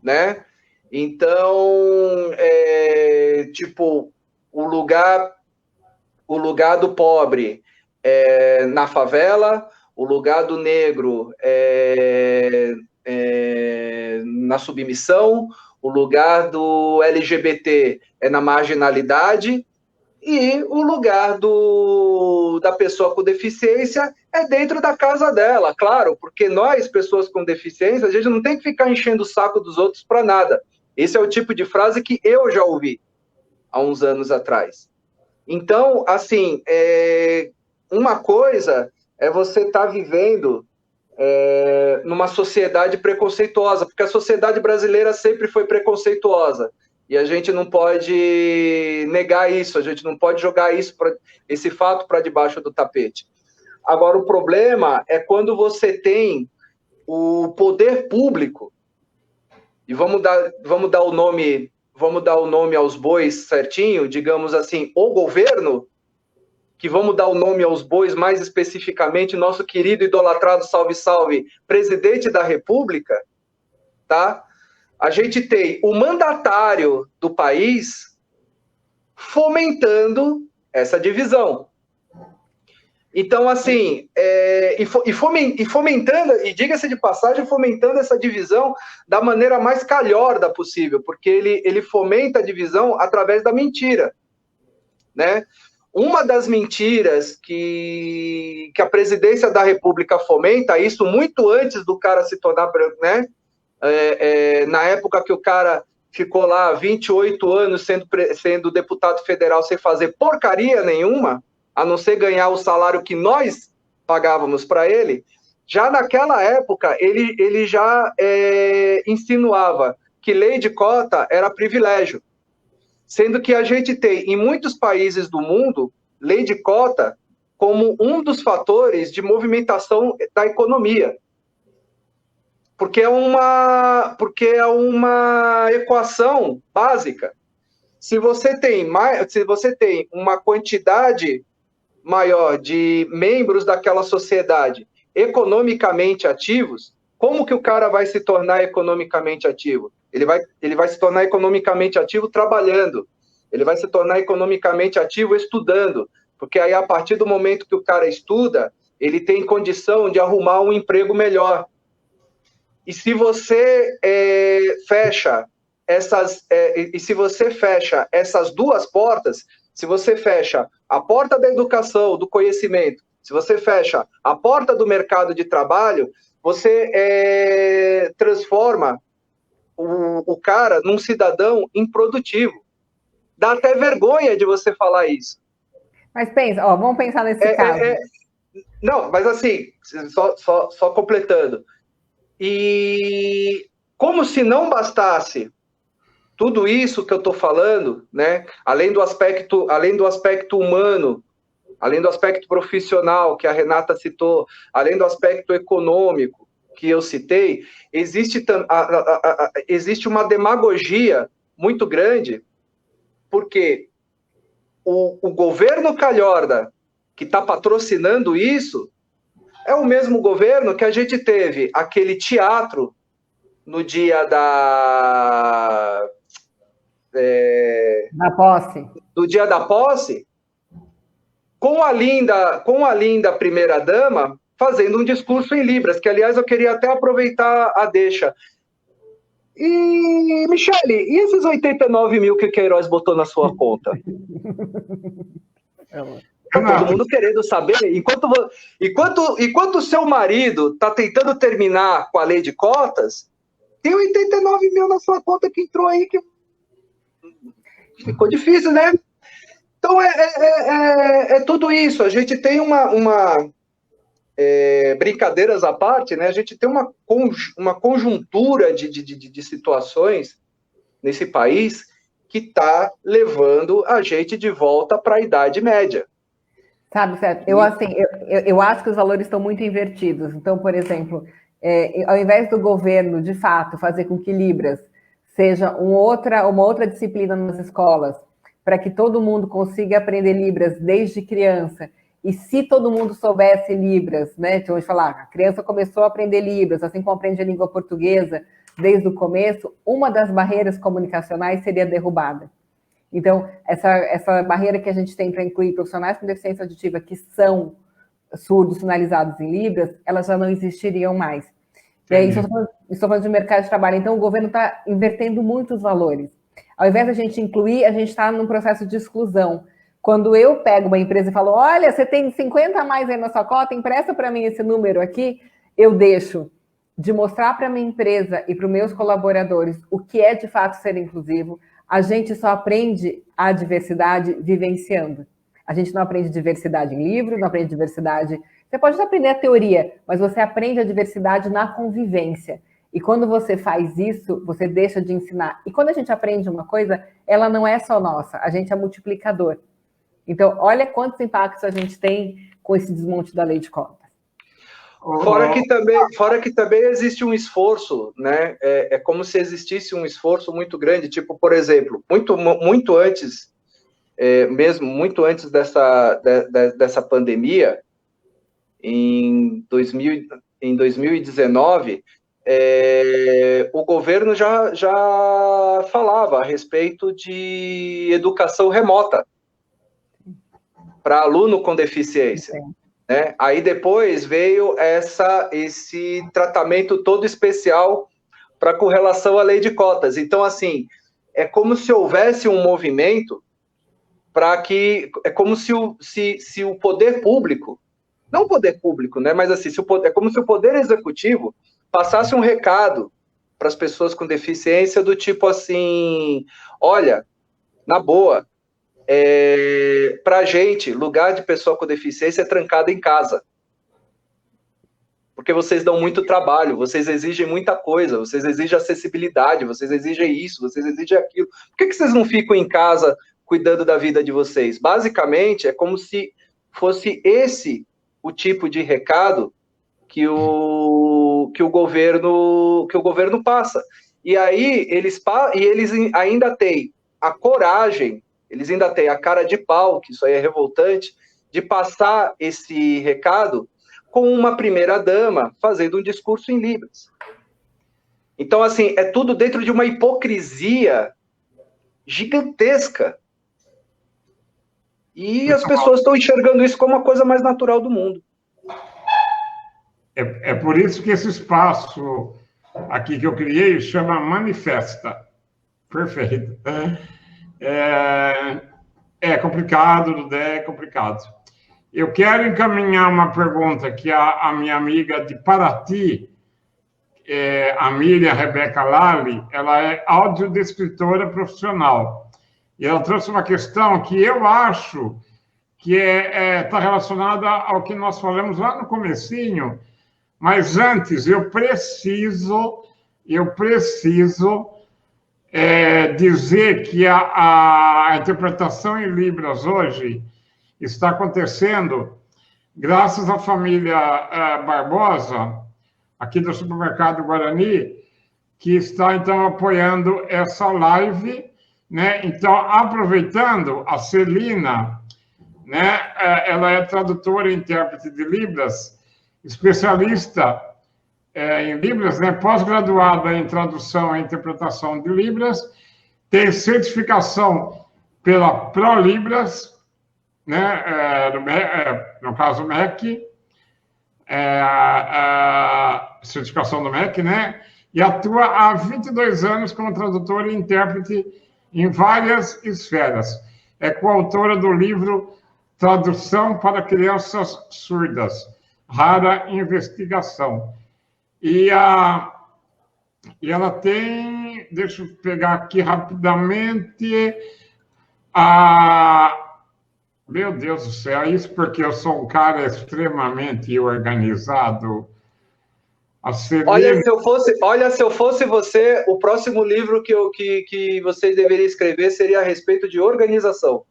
né? Então, tipo, o lugar do pobre na favela, o lugar do negro na submissão, o lugar do LGBT na marginalidade, e o lugar da pessoa com deficiência é dentro da casa dela, claro, porque nós, pessoas com deficiência, a gente não tem que ficar enchendo o saco dos outros para nada. Esse é o tipo de frase que eu já ouvi há uns anos atrás. Então, assim, uma coisa é você estar vivendo numa sociedade preconceituosa, porque a sociedade brasileira sempre foi preconceituosa. E a gente não pode negar isso, a gente não pode jogar esse fato para debaixo do tapete. Agora, o problema é quando você tem o poder público, e vamos dar o nome aos bois certinho, digamos assim, o governo, que vamos dar o nome aos bois mais especificamente, nosso querido idolatrado, salve, salve, presidente da República, tá? A gente tem o mandatário do país fomentando essa divisão. Então, assim, fomentando, e diga-se de passagem, fomentando essa divisão da maneira mais calhorda possível, porque ele fomenta a divisão através da mentira, né? Uma das mentiras que a presidência da República fomenta, isso muito antes do cara se tornar branco, né? Na época que o cara ficou lá 28 anos sendo deputado federal sem fazer porcaria nenhuma, a não ser ganhar o salário que nós pagávamos para ele, já naquela época ele já insinuava que lei de cota era privilégio, sendo que a gente tem, em muitos países do mundo, lei de cota como um dos fatores de movimentação da economia. Porque é uma equação básica. Se você tem uma quantidade maior de membros daquela sociedade economicamente ativos, como que o cara vai se tornar economicamente ativo? Ele vai se tornar economicamente ativo trabalhando. Ele vai se tornar economicamente ativo estudando. Porque aí, a partir do momento que o cara estuda, ele tem condição de arrumar um emprego melhor. E se você fecha essas duas portas, se você fecha a porta da educação, do conhecimento, se você fecha a porta do mercado de trabalho, você transforma o cara num cidadão improdutivo. Dá até vergonha de você falar isso. Mas pensa, vamos pensar nesse caso. Não, mas assim, só completando. E como se não bastasse tudo isso que eu estou falando, né? Além do aspecto humano, além do aspecto profissional que a Renata citou, além do aspecto econômico que eu citei, existe uma demagogia muito grande, porque o governo calhorda que está patrocinando isso é o mesmo governo que a gente teve aquele teatro no dia da posse. Do dia da posse, com a linda primeira-dama fazendo um discurso em Libras, que, aliás, eu queria até aproveitar a deixa. E, Michele, e esses 89 mil que o Queiroz botou na sua conta? Todo mundo querendo saber. Enquanto o seu marido está tentando terminar com a lei de cotas, tem 89 mil na sua conta que entrou aí, que ficou difícil, né? Então, é tudo isso. A gente tem brincadeiras à parte, né? A gente tem uma conjuntura de situações nesse país que está levando a gente de volta para a Idade Média. Sabe, Sérgio, eu acho que os valores estão muito invertidos. Então, por exemplo, ao invés do governo, de fato, fazer com que Libras seja uma outra disciplina nas escolas, para que todo mundo consiga aprender Libras desde criança, e se todo mundo soubesse Libras, né? Então, a gente fala, a criança começou a aprender Libras, assim como aprende a língua portuguesa desde o começo, uma das barreiras comunicacionais seria derrubada. Então, essa barreira que a gente tem para incluir profissionais com deficiência auditiva que são surdos sinalizados em Libras, elas já não existiriam mais. E aí, estou falando de mercado de trabalho. Então, o governo está invertendo muitos valores. Ao invés da gente incluir, a gente está num processo de exclusão. Quando eu pego uma empresa e falo, olha, você tem 50 a mais aí na sua cota, empresta para mim esse número aqui, eu deixo de mostrar para a minha empresa e para os meus colaboradores o que é de fato ser inclusivo. A gente só aprende a diversidade vivenciando. A gente não aprende diversidade em livro, não aprende diversidade... Você pode aprender a teoria, mas você aprende a diversidade na convivência. E quando você faz isso, você deixa de ensinar. E quando a gente aprende uma coisa, ela não é só nossa, a gente é multiplicador. Então, olha quantos impactos a gente tem com esse desmonte da lei de cotas. Fora que também existe um esforço, né? É como se existisse um esforço muito grande, tipo, por exemplo, muito antes, muito antes dessa pandemia, em 2019, o governo já falava a respeito de educação remota para aluno com deficiência. Né? Aí depois veio esse tratamento todo especial com relação à lei de cotas. Então, assim, é como se houvesse um movimento para que... É como se o poder público, não o poder público, né? Mas assim, é como se o poder executivo passasse um recado para as pessoas com deficiência do tipo assim, olha, na boa, para a gente, lugar de pessoa com deficiência é trancado em casa. Porque vocês dão muito trabalho, vocês exigem muita coisa, vocês exigem acessibilidade, vocês exigem isso, vocês exigem aquilo. Por que vocês não ficam em casa cuidando da vida de vocês? Basicamente, é como se fosse esse o tipo de recado que o governo passa. E aí, eles ainda têm a coragem, eles ainda têm a cara de pau, que isso aí é revoltante, de passar esse recado com uma primeira-dama fazendo um discurso em Libras. Então, assim, é tudo dentro de uma hipocrisia gigantesca. E as pessoas estão enxergando isso como a coisa mais natural do mundo. É por isso que esse espaço aqui que eu criei chama Manifesta. Perfeito. É complicado, Dudé, é complicado. Eu quero encaminhar uma pergunta que a minha amiga de Paraty, a Miriam Rebeca Lali, ela é audiodescritora profissional. E ela trouxe uma questão que eu acho que está relacionada ao que nós falamos lá no comecinho, mas antes eu preciso dizer que a interpretação em Libras hoje está acontecendo graças à família Barbosa, aqui do Supermercado Guarani, que está, então, apoiando essa live, né? Então, aproveitando, a Celina, né? Ela é tradutora e intérprete de Libras, especialista em Libras, né? Pós-graduada em tradução e interpretação de Libras, tem certificação pela ProLibras, né, no caso MEC, certificação do MEC, né, e atua há 22 anos como tradutora e intérprete em várias esferas. É coautora do livro Tradução para Crianças Surdas, Rara Investigação. E ela tem, deixa eu pegar aqui rapidamente, meu Deus do céu, isso porque eu sou um cara extremamente organizado. Olha, se eu fosse você, o próximo livro que você deveria escrever seria a respeito de organização.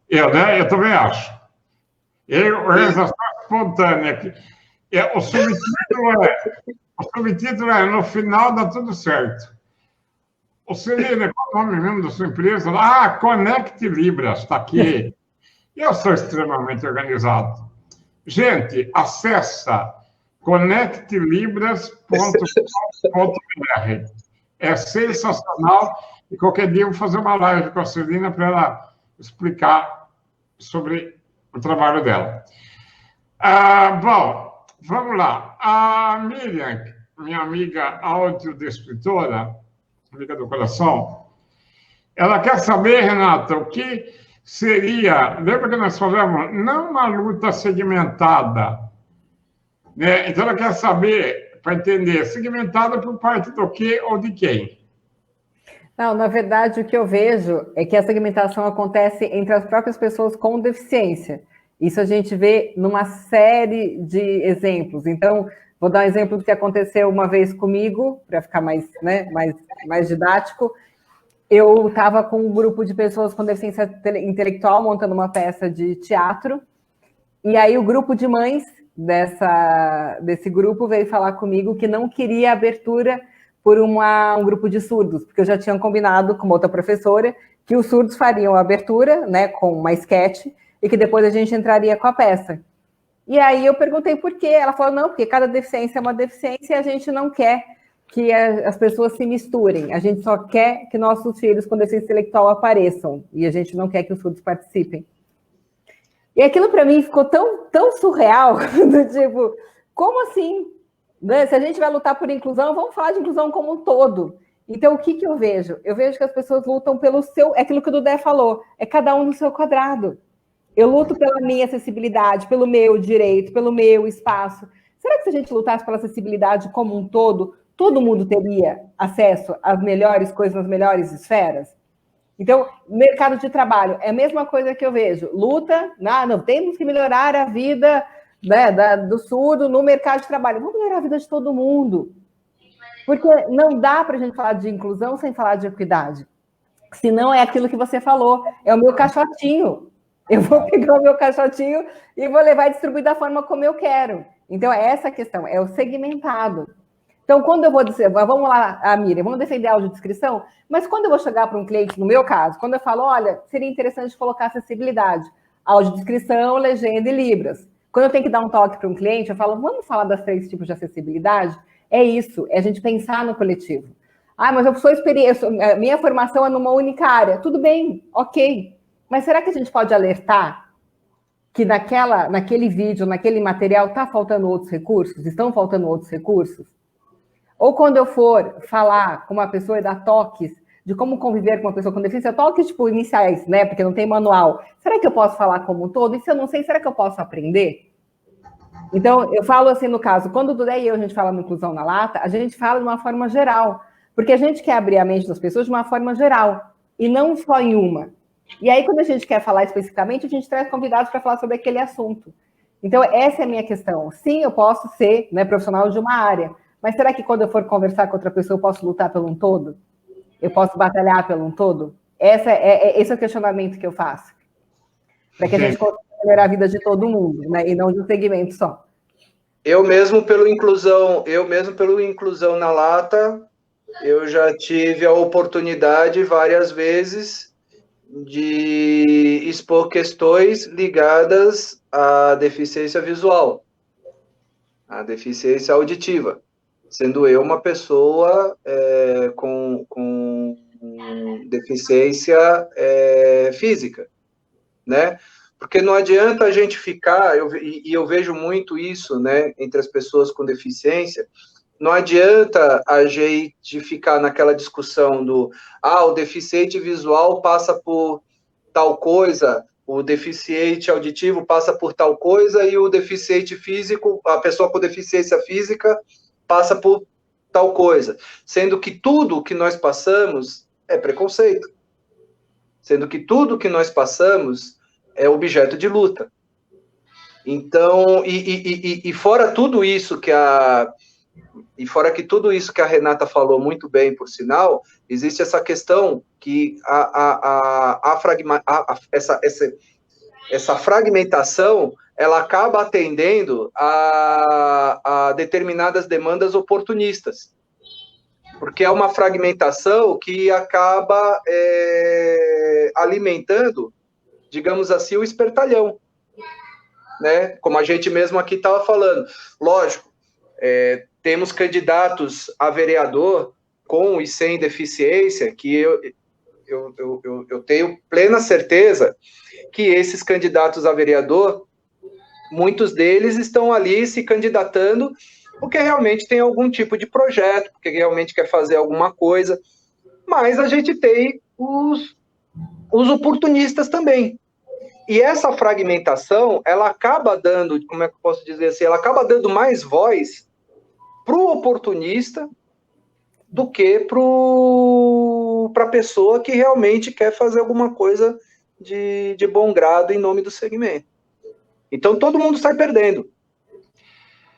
Né? Eu também acho. Organização espontânea. O subtítulo é No Final Dá Tudo Certo. O Celina, qual é o nome mesmo da sua empresa? Connect Libras, está aqui. Eu sou extremamente organizado. Gente, acessa connectlibras.com.br. É sensacional. E qualquer dia eu vou fazer uma live com a Celina para ela explicar sobre o trabalho dela. Bom, vamos lá. A Miriam, minha amiga audiodescritora, amiga do coração, ela quer saber, Renata, o que seria, lembra que nós falamos, não uma luta segmentada, né? Então ela quer saber, para entender, segmentada por parte do quê ou de quem? Não, na verdade, o que eu vejo é que a segmentação acontece entre as próprias pessoas com deficiência. Isso a gente vê numa série de exemplos. Então, vou dar um exemplo do que aconteceu uma vez comigo, para ficar mais didático. Eu estava com um grupo de pessoas com deficiência intelectual montando uma peça de teatro, e aí o grupo de mães desse grupo veio falar comigo que não queria abertura por um grupo de surdos, porque eu já tinha combinado com outra professora que os surdos fariam a abertura, né, com uma esquete, e que depois a gente entraria com a peça. E aí eu perguntei por quê. Ela falou, não, porque cada deficiência é uma deficiência e a gente não quer que as pessoas se misturem. A gente só quer que nossos filhos com deficiência intelectual apareçam e a gente não quer que os surdos participem. E aquilo para mim ficou tão surreal, do tipo, como assim? Se a gente vai lutar por inclusão, vamos falar de inclusão como um todo. Então, o que eu vejo? Eu vejo que as pessoas lutam pelo é aquilo que o Dudé falou, é cada um no seu quadrado. Eu luto pela minha acessibilidade, pelo meu direito, pelo meu espaço. Será que se a gente lutasse pela acessibilidade como um todo, todo mundo teria acesso às melhores coisas, nas melhores esferas? Então, mercado de trabalho é a mesma coisa que eu vejo. Luta, não, temos que melhorar a vida, né, do surdo no mercado de trabalho. Vamos melhorar a vida de todo mundo. Porque não dá para a gente falar de inclusão sem falar de equidade. Senão é aquilo que você falou, é o meu caixotinho. Eu vou pegar o meu caixotinho e vou levar e distribuir da forma como eu quero. Então, é essa a questão, é o segmentado. Então, quando eu vou dizer, vamos lá, Miriam, vamos defender a audiodescrição, mas quando eu vou chegar para um cliente, no meu caso, quando eu falo, olha, seria interessante colocar acessibilidade, audiodescrição, legenda e libras. Quando eu tenho que dar um toque para um cliente, eu falo, vamos falar das 3 tipos de acessibilidade? É isso, é a gente pensar no coletivo. Ah, mas eu sou experiência, minha formação é numa única área. Tudo bem, ok. Mas será que a gente pode alertar que naquele vídeo, naquele material, está faltando outros recursos? Estão faltando outros recursos? Ou quando eu for falar com uma pessoa e dar toques de como conviver com uma pessoa com deficiência, toques tipo iniciais, né? Porque não tem manual. Será que eu posso falar como um todo? E se eu não sei, será que eu posso aprender? Então, eu falo assim, no caso, quando o Dudé e eu, a gente fala no Inclusão na Lata, a gente fala de uma forma geral. Porque a gente quer abrir a mente das pessoas de uma forma geral, e não só em uma. E aí, quando a gente quer falar especificamente, a gente traz convidados para falar sobre aquele assunto. Então, essa é a minha questão. Sim, eu posso ser, né, profissional de uma área, mas será que quando eu for conversar com outra pessoa, eu posso lutar pelo um todo? Eu posso batalhar pelo um todo? Esse é o questionamento que eu faço. Para que a gente consiga melhorar a vida de todo mundo, né, e não de um segmento só. Eu mesmo pelo Inclusão na Lata, eu já tive a oportunidade várias vezes de expor questões ligadas à deficiência visual, à deficiência auditiva, sendo eu uma pessoa com deficiência física, né? Porque não adianta a gente ficar, e eu vejo muito isso, né, entre as pessoas com deficiência. Não adianta a gente ficar naquela discussão do o deficiente visual passa por tal coisa, o deficiente auditivo passa por tal coisa e o deficiente físico, a pessoa com deficiência física passa por tal coisa. Sendo que tudo que nós passamos é preconceito. Sendo que tudo que nós passamos é objeto de luta. Então, e fora tudo isso que tudo isso que a Renata falou muito bem, por sinal, existe essa questão que essa fragmentação, ela acaba atendendo a determinadas demandas oportunistas, porque é uma fragmentação que acaba alimentando, digamos assim, o espertalhão, né? Como a gente mesmo aqui estava falando. Lógico, temos candidatos a vereador com e sem deficiência, que eu tenho plena certeza que esses candidatos a vereador, muitos deles estão ali se candidatando porque realmente tem algum tipo de projeto, porque realmente quer fazer alguma coisa, mas a gente tem os oportunistas também. E essa fragmentação, ela acaba dando, como é que eu posso dizer assim, ela acaba dando mais voz para o oportunista do que para a pessoa que realmente quer fazer alguma coisa de bom grado em nome do segmento. Então, todo mundo sai perdendo.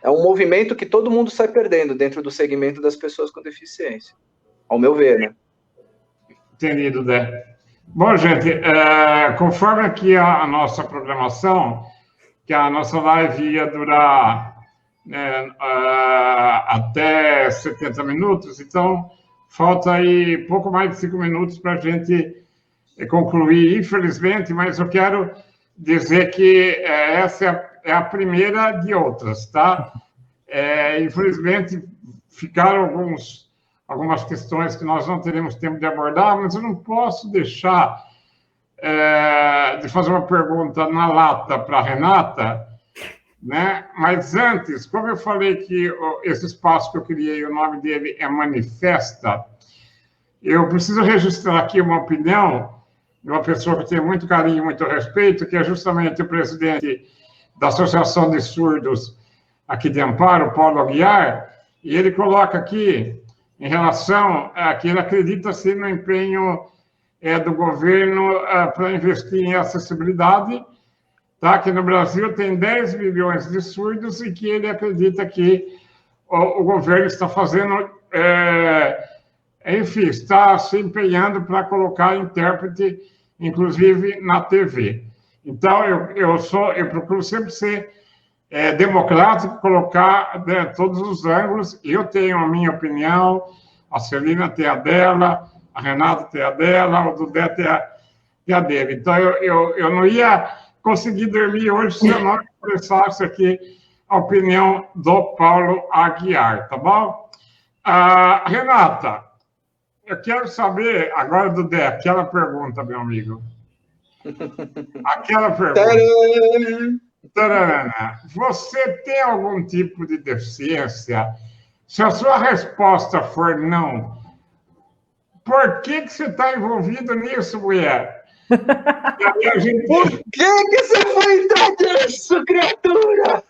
É um movimento que todo mundo sai perdendo dentro do segmento das pessoas com deficiência, ao meu ver, né? Entendido, Dé. Bom, gente, conforme aqui a nossa programação, que a nossa live ia durar até 70 minutos, então falta aí pouco mais de 5 minutos para a gente concluir, infelizmente, mas eu quero dizer que essa é a primeira de outras, tá? Infelizmente, ficaram algumas questões que nós não teremos tempo de abordar, mas eu não posso deixar de fazer uma pergunta na lata para a Renata, né? Mas antes, como eu falei que esse espaço que eu criei, o nome dele é Manifesta, eu preciso registrar aqui uma opinião de uma pessoa que eu tenho muito carinho, muito respeito, que é justamente o presidente da Associação de Surdos aqui de Amparo, Paulo Aguiar, E ele coloca aqui, em relação a que ele acredita sim no empenho do governo para investir em acessibilidade, tá? Que no Brasil tem 10 milhões de surdos e que ele acredita que o governo está fazendo, enfim, está se empenhando para colocar intérprete, inclusive na TV. Então, eu procuro sempre ser democrático, colocar todos os ângulos. Eu tenho a minha opinião, a Celina tem a dela, a Renata tem a dela, o Dudé tem a dele. Então, eu não ia conseguir dormir hoje se eu não expressasse aqui a opinião do Paulo Aguiar, tá bom? Renata, eu quero saber, agora, Dudé, aquela pergunta, meu amigo. Aquela pergunta. Tararana. Você tem algum tipo de deficiência? Se a sua resposta for não, por que você está envolvido nisso, mulher? Por que você foi entrar nisso, criatura?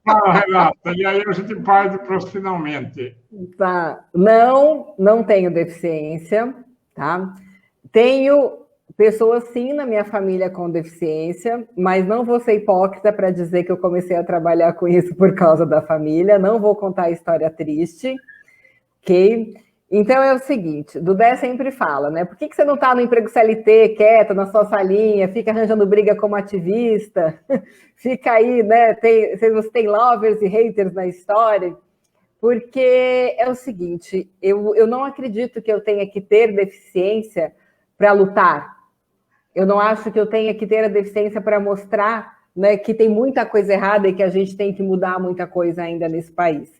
Fala, Renata, e aí a gente parte para os finalmente. Tá. Não tenho deficiência, tá? Tenho pessoas, sim, na minha família com deficiência, mas não vou ser hipócrita para dizer que eu comecei a trabalhar com isso por causa da família, não vou contar a história triste, ok? Então é o seguinte, Dudé sempre fala, né? Por que você não está no emprego CLT, quieta, na sua salinha, fica arranjando briga como ativista, fica aí, né? Você tem lovers e haters na história, porque é o seguinte, eu não acredito que eu tenha que ter deficiência para lutar. Eu não acho que eu tenha que ter a deficiência para mostrar, né, que tem muita coisa errada e que a gente tem que mudar muita coisa ainda nesse país.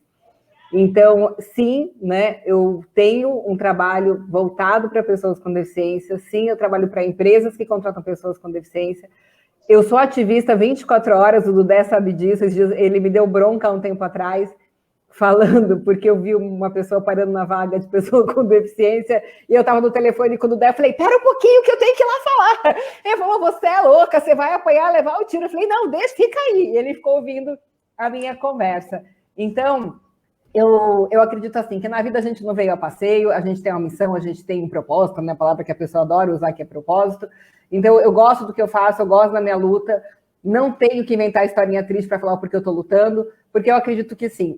Então, sim, né, eu tenho um trabalho voltado para pessoas com deficiência, sim, eu trabalho para empresas que contratam pessoas com deficiência. Eu sou ativista 24 horas, o Dudé sabe disso, ele me deu bronca há um tempo atrás, falando, porque eu vi uma pessoa parando na vaga de pessoa com deficiência, e eu estava no telefone com o Dudé, falei, pera um pouquinho que eu tenho que ir lá falar. Ele falou, você é louca, você vai apanhar, levar o tiro. Eu falei, não, deixa, fica aí. E ele ficou ouvindo a minha conversa. Então, eu acredito assim, que na vida a gente não veio a passeio, a gente tem uma missão, a gente tem um propósito, né, a palavra que a pessoa adora usar, que é propósito. Então, eu gosto do que eu faço, eu gosto da minha luta, não tenho que inventar historinha triste para falar porque eu estou lutando, porque eu acredito que sim,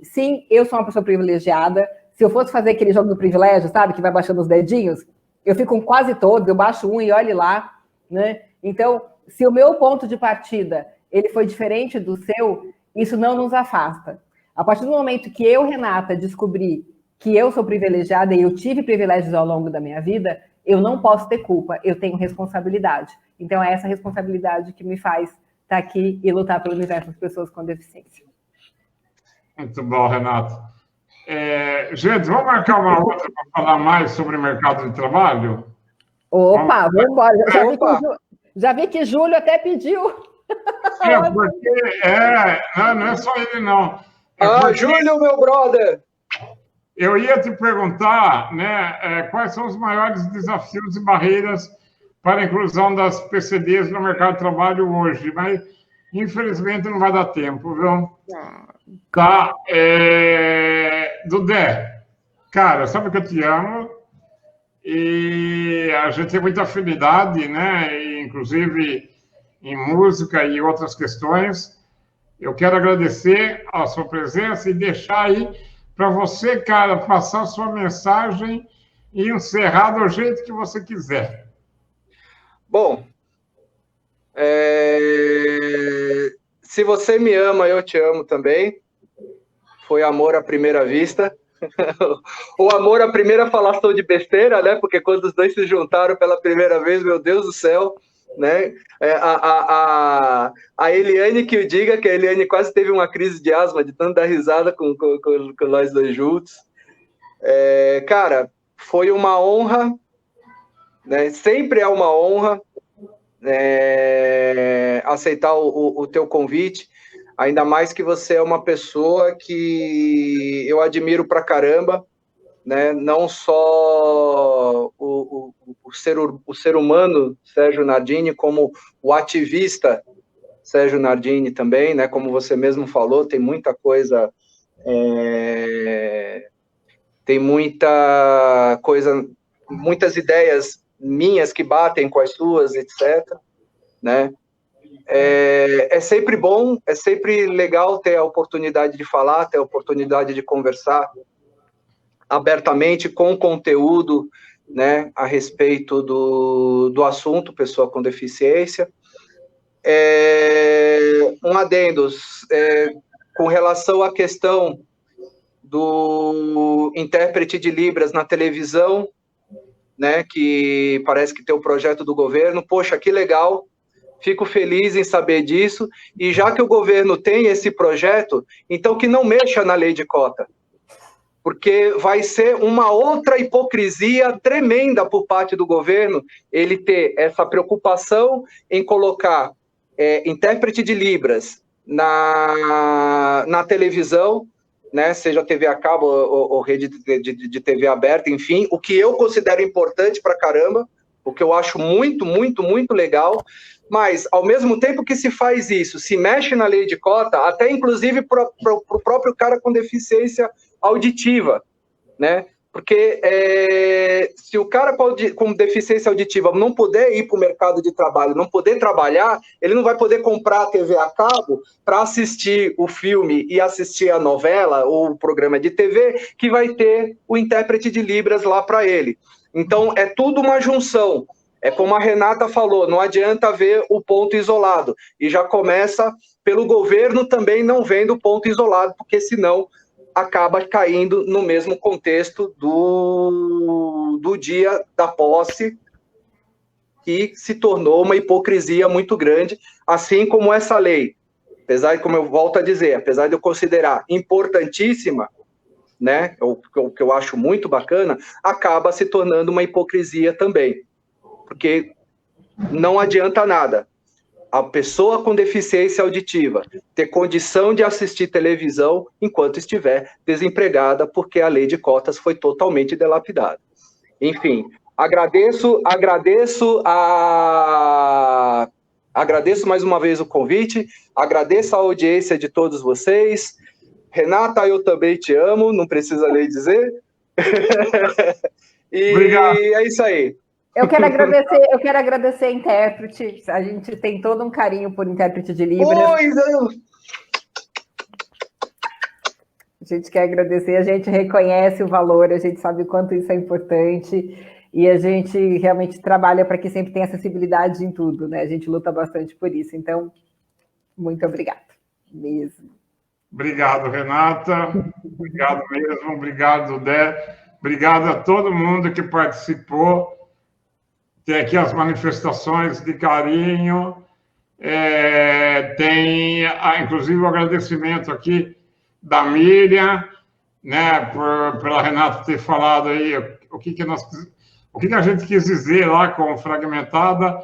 eu sou uma pessoa privilegiada. Se eu fosse fazer aquele jogo do privilégio, sabe, que vai baixando os dedinhos, eu fico com quase todos, eu baixo um e olhe lá, né? Então, se o meu ponto de partida ele foi diferente do seu, isso não nos afasta. A partir do momento que eu, Renata, descobri que eu sou privilegiada e eu tive privilégios ao longo da minha vida, eu não posso ter culpa, eu tenho responsabilidade. Então, é essa responsabilidade que me faz estar aqui e lutar pelo universo das pessoas com deficiência. Muito bom, Renato. Gente, vamos marcar uma outra para falar mais sobre o mercado de trabalho? Opa, vamos embora. Já vi que Júlio até pediu. Porque não é só ele, não. Júlio, meu brother! Eu ia te perguntar, né, quais são os maiores desafios e barreiras para a inclusão das PCDs no mercado de trabalho hoje, mas infelizmente não vai dar tempo, viu? Tá. Dudé, cara, sabe que eu te amo e a gente tem muita afinidade, né? E, inclusive em música e outras questões. Eu quero agradecer a sua presença e deixar aí para você, cara, passar a sua mensagem e encerrar do jeito que você quiser. Bom, se você me ama, eu te amo também. Foi amor à primeira vista. O amor à primeira falação de besteira, né? Porque quando os dois se juntaram pela primeira vez, meu Deus do céu, né? A Eliane que o diga, que a Eliane quase teve uma crise de asma de tanto dar risada com nós dois juntos. Cara, foi uma honra, né? Sempre é uma honra aceitar o teu convite, ainda mais que você é uma pessoa que eu admiro pra caramba, né? Não só o ser humano Sérgio Nardini, como o ativista Sérgio Nardini também, né? Como você mesmo falou, tem muita coisa Tem muita coisa, muitas ideias minhas que batem com as suas, etc., né? É sempre bom, é sempre legal ter a oportunidade de falar, ter a oportunidade de conversar abertamente com conteúdo, né, a respeito do assunto pessoa com deficiência. Um adendo, com relação à questão do intérprete de Libras na televisão, né, que parece que tem o projeto do governo. Poxa, que legal, fico feliz em saber disso, e já que o governo tem esse projeto, então que não mexa na lei de cota, porque vai ser uma outra hipocrisia tremenda por parte do governo, ele ter essa preocupação em colocar intérprete de Libras na televisão, né, seja TV a cabo ou rede de TV aberta, enfim, o que eu considero importante pra caramba, o que eu acho muito, muito, muito legal, mas, ao mesmo tempo que se faz isso, se mexe na lei de cota, até inclusive para o próprio cara com deficiência auditiva, né? Porque se o cara com deficiência auditiva não puder ir para o mercado de trabalho, não poder trabalhar, ele não vai poder comprar a TV a cabo para assistir o filme e assistir a novela ou o programa de TV que vai ter o intérprete de Libras lá para ele. Então, é tudo uma junção. É como a Renata falou, não adianta ver o ponto isolado. E já começa pelo governo também não vendo o ponto isolado, porque senão acaba caindo no mesmo contexto do dia da posse, que se tornou uma hipocrisia muito grande, assim como essa lei. Apesar de, como eu volto a dizer, apesar de eu considerar importantíssima, né, o que eu acho muito bacana, acaba se tornando uma hipocrisia também. Porque não adianta nada a pessoa com deficiência auditiva ter condição de assistir televisão enquanto estiver desempregada, porque a lei de cotas foi totalmente delapidada. Enfim, agradeço mais uma vez o convite, agradeço a audiência de todos vocês. Renata, eu também te amo, não precisa nem dizer. E obrigado. É isso aí. Eu quero agradecer a intérprete. A gente tem todo um carinho por intérprete de Libras. Pois é. A gente quer agradecer, a gente reconhece o valor, a gente sabe o quanto isso é importante e a gente realmente trabalha para que sempre tenha acessibilidade em tudo, né? A gente luta bastante por isso. Então, muito obrigada mesmo. Obrigado, Renata. Obrigado mesmo. Obrigado, Dé. Obrigado a todo mundo que participou. Tem aqui as manifestações de carinho, tem, inclusive, o agradecimento aqui da Miriam, né, pela Renata ter falado aí o que a gente quis dizer lá com Fragmentada.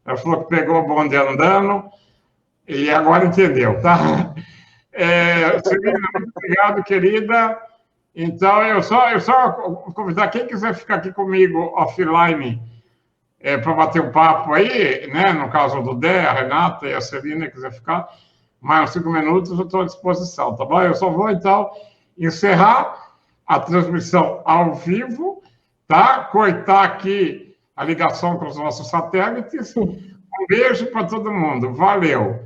Ela falou que pegou o bonde andando e agora entendeu, tá? Celina, muito obrigado, querida. Então, eu só convidar quem quiser ficar aqui comigo offline, para bater um papo aí, né? No caso do Dé, a Renata e a Celina, quiser ficar mais uns 5 minutos, eu estou à disposição, tá bom? Eu só vou, então, encerrar a transmissão ao vivo, tá? Cortar aqui a ligação com os nossos satélites. Um beijo para todo mundo. Valeu!